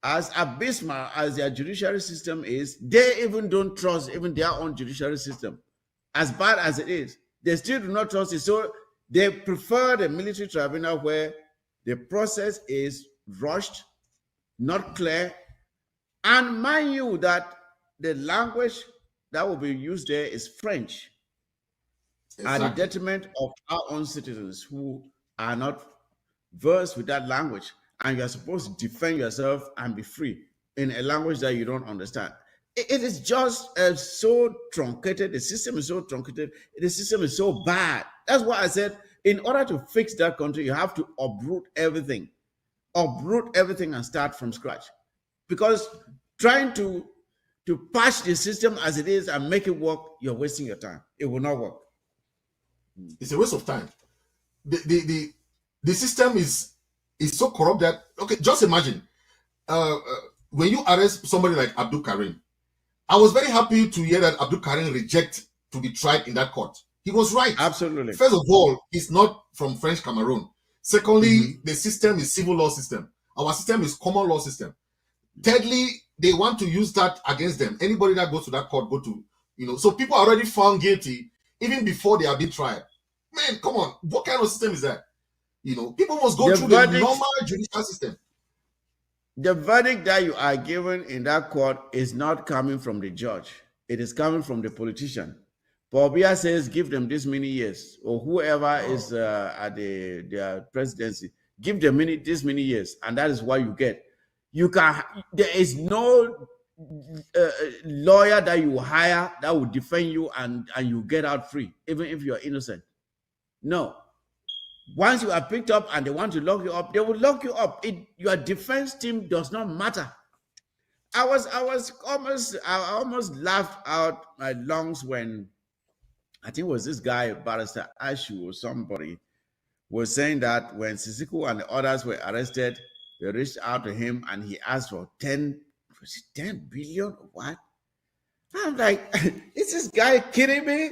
abysmal as their judiciary system is, they even don't trust even their own judiciary system. As bad as it is, they still do not trust it. So they prefer the military tribunal, where the process is rushed, not clear. And mind you that the language that will be used there is French, at the detriment of our own citizens who are not versed with that language. And you're supposed to defend yourself and be free. in a language that you don't understand. It is just so truncated. The system is so truncated. The system is so bad. That's why I said, in order to fix that country, you have to uproot everything and start from scratch. Because trying to patch the system as it is and make it work, you're wasting your time. It will not work. It's a waste of time. The system is so corrupt that, okay, just imagine when you arrest somebody like Abdul Karim. I was very happy to hear that Abdul Karim reject to be tried in that court. He was right. Absolutely. First of all, he's not from French Cameroon. Secondly, the system is civil law system. Our system is common law system. Thirdly, they want to use that against them. Anybody that goes to that court, so people are already found guilty even before they have been tried. Man, come on. What kind of system is that? People must go through the normal judicial system. The verdict that you are given in that court is not coming from the judge. It is coming from the politician. Paul Biya says, give them this many years, or whoever is at the presidency, give them this many years, and that is what you get. There is no lawyer that you hire that will defend you and you get out free, even if you're innocent. No. Once you are picked up and they want to lock you up, they will lock you up. Your defense team does not matter. I almost laughed out my lungs when I think it was this guy, Barrister Ashu or somebody, was saying that when Sisiku and the others were arrested, they reached out to him and he asked for 10 billion or what? I'm like, is this guy kidding me?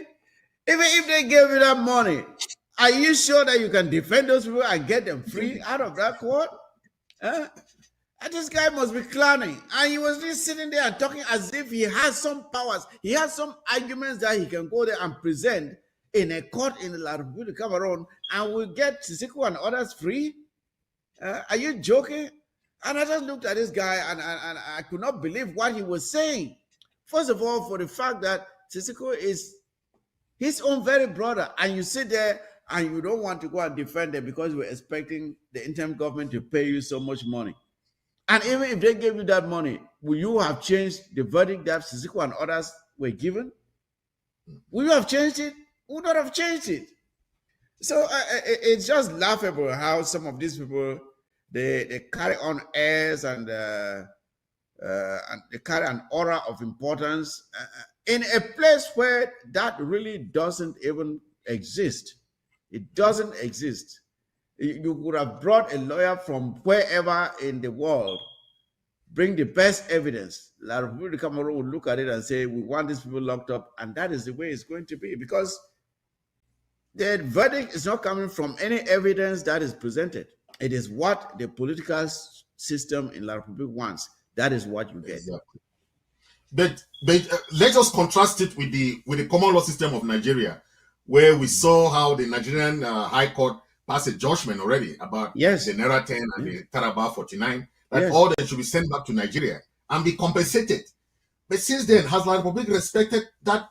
Even if they gave you that money, are you sure that you can defend those people and get them free out of that court? And this guy must be clowning. And he was just sitting there and talking as if he has some powers. He has some arguments that he can go there and present in a court in the Republic of Cameroon and will get Sisiku and others free? Are you joking? And I just looked at this guy and I could not believe what he was saying. First of all, for the fact that Sisiku is his own very brother, and you sit there and you don't want to go and defend them because we're expecting the interim government to pay you so much money. And even if they gave you that money, will you have changed the verdict that Sisiku and others were given? Will you have changed it? Would not have changed it. So it's just laughable how some of these people, they carry on airs and they carry an aura of importance in a place where that really doesn't even exist. It doesn't exist. You would have brought a lawyer from wherever in the world, bring the best evidence. La Republic of Cameroon would look at it and say, we want these people locked up, and that is the way it's going to be, because the verdict is not coming from any evidence that is presented. It is what the political system in La Republic wants. That is what you get. Exactly. But let us contrast it with the common law system of Nigeria, where we saw how the Nigerian High Court passed a judgment already about the Naira 10 and the Taraba 49, that all that should be sent back to Nigeria and be compensated. But since then, has La Republic respected that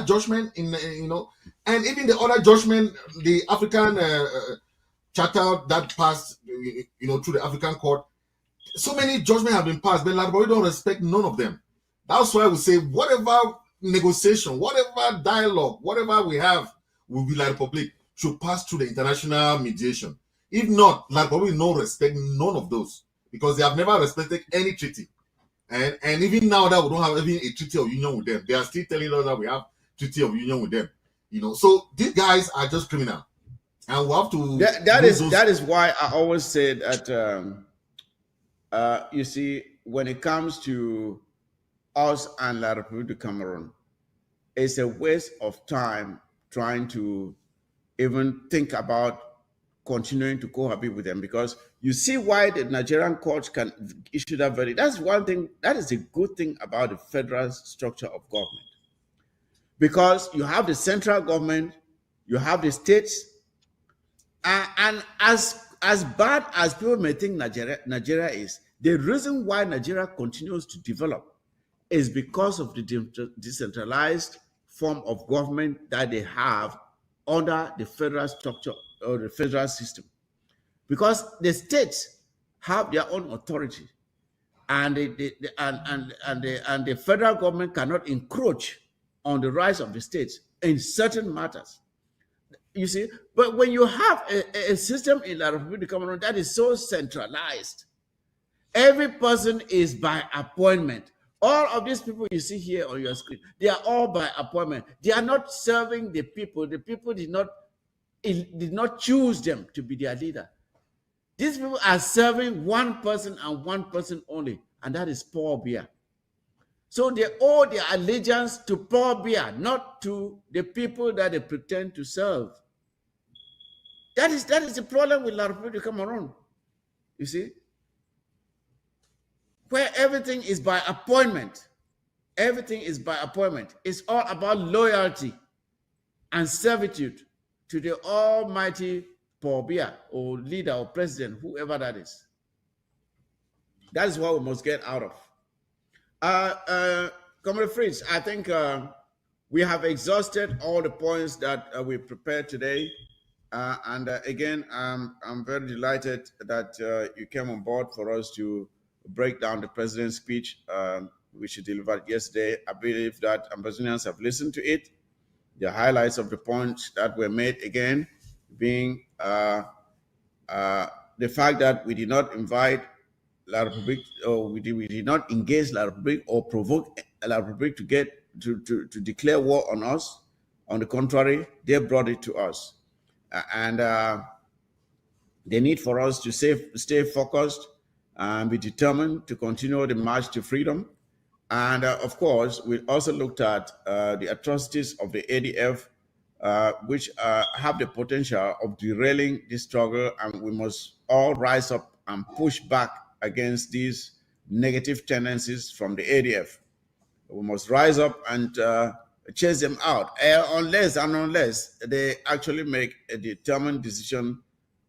judgment and even the other judgment, the African charter that passed, through the African court? So many judgments have been passed, but La Republic don't respect none of them. That's why we say whatever negotiation, whatever dialogue, whatever we have with La Republic should pass through the international mediation. If not, La Republic no respect none of those, because they have never respected any treaty. And even now that we don't have even a treaty of union with them, they are still telling us that we have treaty of union with them. So these guys are just criminal, and we have to. That is why I always say that. You see, when it comes to us and La Republic of Cameroon, it's a waste of time trying to even think about continuing to cohabit with them, because you see why the Nigerian courts can issue that verdict. That's one thing. That is a good thing about the federal structure of government, because you have the central government, you have the states, and as bad as people may think Nigeria is, the reason why Nigeria continues to develop is because of the decentralized form of government that they have under the federal structure or the federal system. Because the states have their own authority. and the federal government cannot encroach on the rights of the states in certain matters. You see, but when you have a system in La République du Cameroon that is so centralized, every person is by appointment. All of these people you see here on your screen, they are all by appointment. They are not serving the people. The people did not choose them to be their leader. These people are serving one person and one person only, and that is Paul Biya. So they owe their allegiance to Paul Biya, not to the people that they pretend to serve. That is the problem with La République du Cameroon. You see? Where everything is by appointment. Everything is by appointment. It's all about loyalty and servitude to the almighty Paul Biya, or leader or president, whoever that is. That is what we must get out of. Comrade Fritz, I think we have exhausted all the points that we prepared today. Again, I'm very delighted that you came on board for us to break down the president's speech which he delivered yesterday. I believe that Ambazonians have listened to it. The highlights of the points that were made again being the fact that we did not invite La République, or we did not engage La République or provoke La République to declare war on us. On the contrary, they brought it to us. And the need for us to stay focused and be determined to continue the march to freedom. And of course, we also looked at the atrocities of the ADF, which have the potential of derailing this struggle, and we must all rise up and push back against these negative tendencies from the ADF. We must rise up and chase them out, unless they actually make a determined decision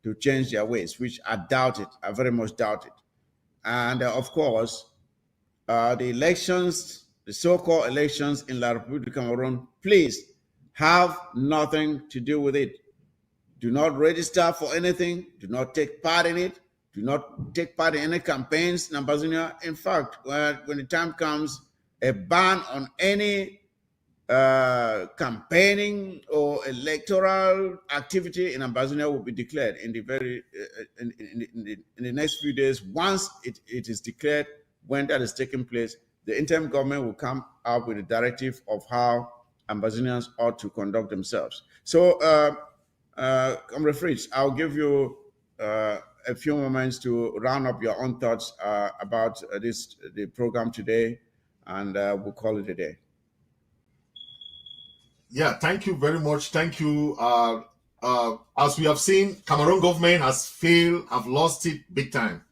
to change their ways, which I doubt it. I very much doubt it. And of course, the elections, the so-called elections in La République du Cameroon, please have nothing to do with it. Do not register for anything. Do not take part in it. Do not take part in any campaigns in Ambazonia. In fact, when the time comes, a ban on any campaigning or electoral activity in Ambazonia will be declared in the very in the next few days. Once it is declared, when that is taking place, the interim government will come up with a directive of how Ambazonians ought to conduct themselves. So, Comrade Fritz, I'll give you a few moments to round up your own thoughts about the program today, and we'll call it a day. Yeah, thank you very much. Thank you. As we have seen, Cameroon government has failed, have lost it big time.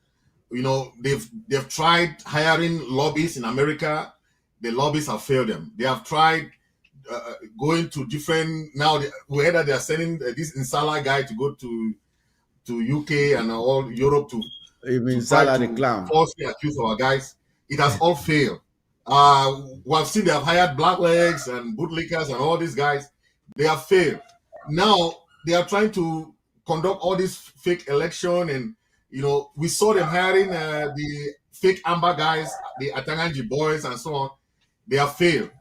You know, they've tried hiring lobbyists in America. The lobbyists have failed them. They have tried going to different, now whether they are sending this Insala guy to go to UK and all Europe to Insala the clown, falsely accuse our guys. It has all failed. We have seen they have hired blacklegs and bootlickers and all these guys. They have failed. Now they are trying to conduct all this fake election, and you know, we saw them hiring the fake Amber guys, the Atanganji boys, and so on. They have failed.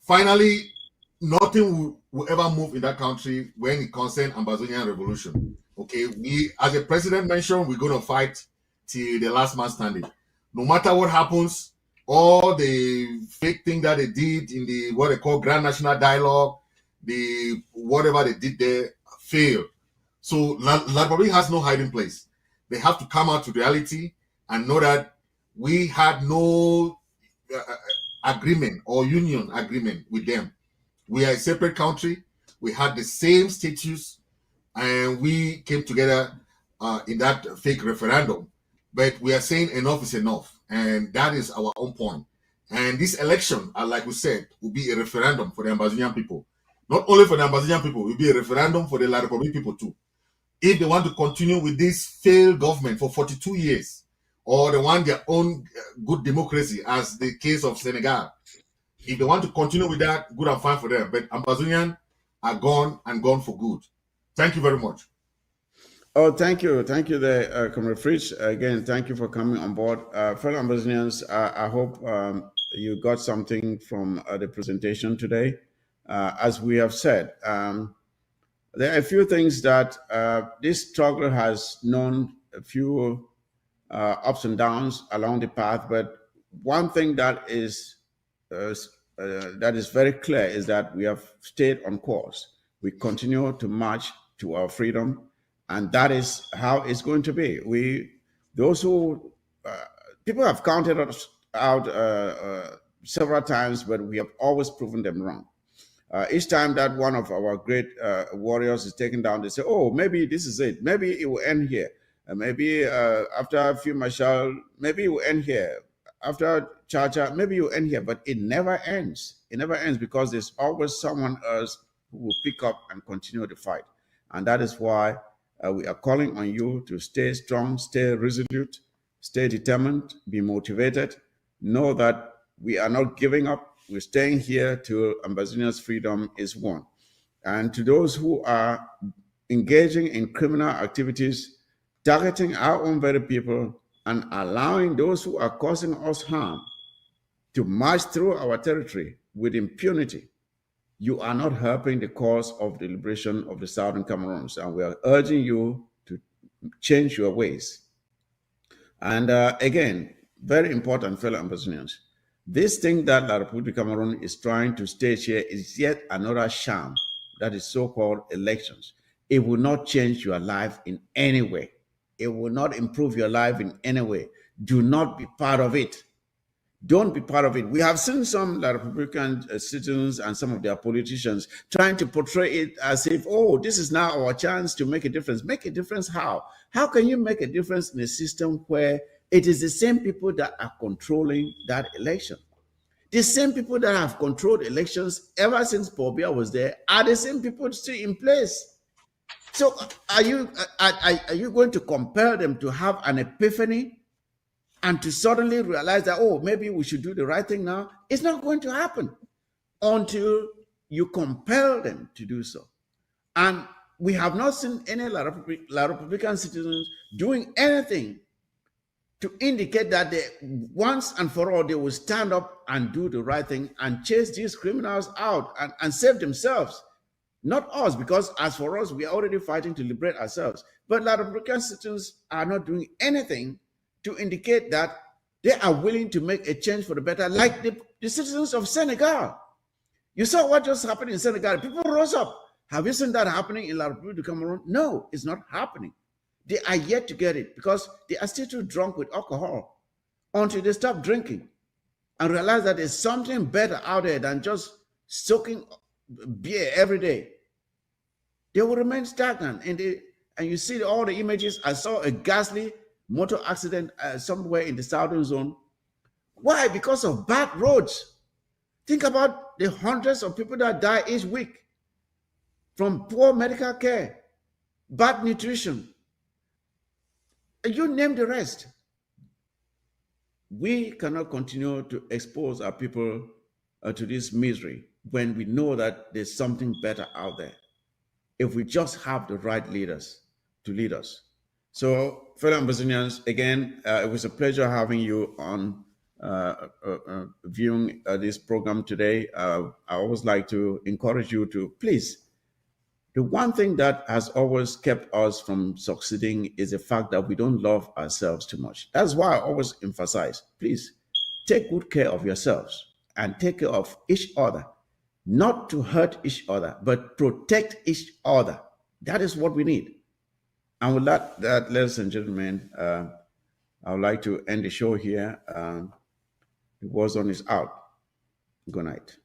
Finally, nothing will ever move in that country when it concerns Ambazonian revolution. Okay, we, as the president mentioned, we're going to fight till the last man standing. No matter what happens, all the fake thing that they did in the what they call Grand National Dialogue, the whatever they did there, failed. So La République has no hiding place. They have to come out to reality and know that we had no agreement or union agreement with them. We are a separate country. We had the same status, and we came together in that fake referendum. But we are saying enough is enough, and that is our own point. And this election, like we said, will be a referendum for the Ambazonian people. Not only for the Ambazonian people, it will be a referendum for the La République people too. If they want to continue with this failed government for 42 years, or they want their own good democracy, as the case of Senegal, if they want to continue with that, good and fine for them. But Ambazonians are gone, and gone for good. Thank you very much. Oh, thank you, there, Comrade Fritz. Again, thank you for coming on board, fellow Ambassadors. I hope you got something from the presentation today. As we have said, there are a few things that this struggle has known a few ups and downs along the path, but one thing uh, that is very clear is that we have stayed on course. We continue to march to our freedom, and that is how it's going to be. Those who people have counted us out several times, but we have always proven them wrong. Each time that one of our great warriors is taken down, they say, "Oh, maybe this is it. Maybe it will end here. Maybe after a few marshal, maybe it will end here. After Chacha, maybe it will end here." But it never ends. It never ends because there's always someone else who will pick up and continue the fight. And that is why we are calling on you to stay strong, stay resolute, stay determined, be motivated. Know that we are not giving up. We're staying here till Ambassador's freedom is won. And to those who are engaging in criminal activities, targeting our own very people, and allowing those who are causing us harm to march through our territory with impunity, you are not helping the cause of the liberation of the Southern Cameroons. And we are urging you to change your ways. And again, very important, fellow Ambassadors, this thing that La République du Cameroon is trying to stage here is yet another sham, that is so-called elections. It will not change your life in any way. It will not improve your life in any way. Do not be part of it. Don't be part of it. We have seen some La Republican citizens and some of their politicians trying to portray it as if, oh, this is now our chance to make a difference. Make a difference how? How can you make a difference in a system where it is the same people that are controlling that election? The same people that have controlled elections ever since Paul Biya was there are the same people still in place. So are you going to compel them to have an epiphany and to suddenly realize that, oh, maybe we should do the right thing now? It's not going to happen until you compel them to do so. And we have not seen any La Republican citizens doing anything to indicate that they, once and for all, they will stand up and do the right thing and chase these criminals out and save themselves. Not us, because as for us, we are already fighting to liberate ourselves. But La Republican citizens are not doing anything to indicate that they are willing to make a change for the better, like the citizens of Senegal. You saw what just happened in Senegal. People rose up. Have you seen that happening in La République du Cameroon? No, it's not happening. They are yet to get it because they are still too drunk with alcohol until they stop drinking and realize that there's something better out there than just soaking beer every day. They will remain stagnant. And you see all the images. I saw a ghastly motor accident somewhere in the southern zone. Why? Because of bad roads. Think about the hundreds of people that die each week from poor medical care, bad nutrition. You name the rest. We cannot continue to expose our people to this misery when we know that there's something better out there, if we just have the right leaders to lead us. So, fellow Ambassadors, again, it was a pleasure having you on viewing this program today. I always like to encourage you to please. The one thing that has always kept us from succeeding is the fact that we don't love ourselves too much. That's why I always emphasize, please take good care of yourselves and take care of each other, not to hurt each other, but protect each other. That is what we need. And with that, ladies and gentlemen, I would like to end the show here. The war zone is out. Good night.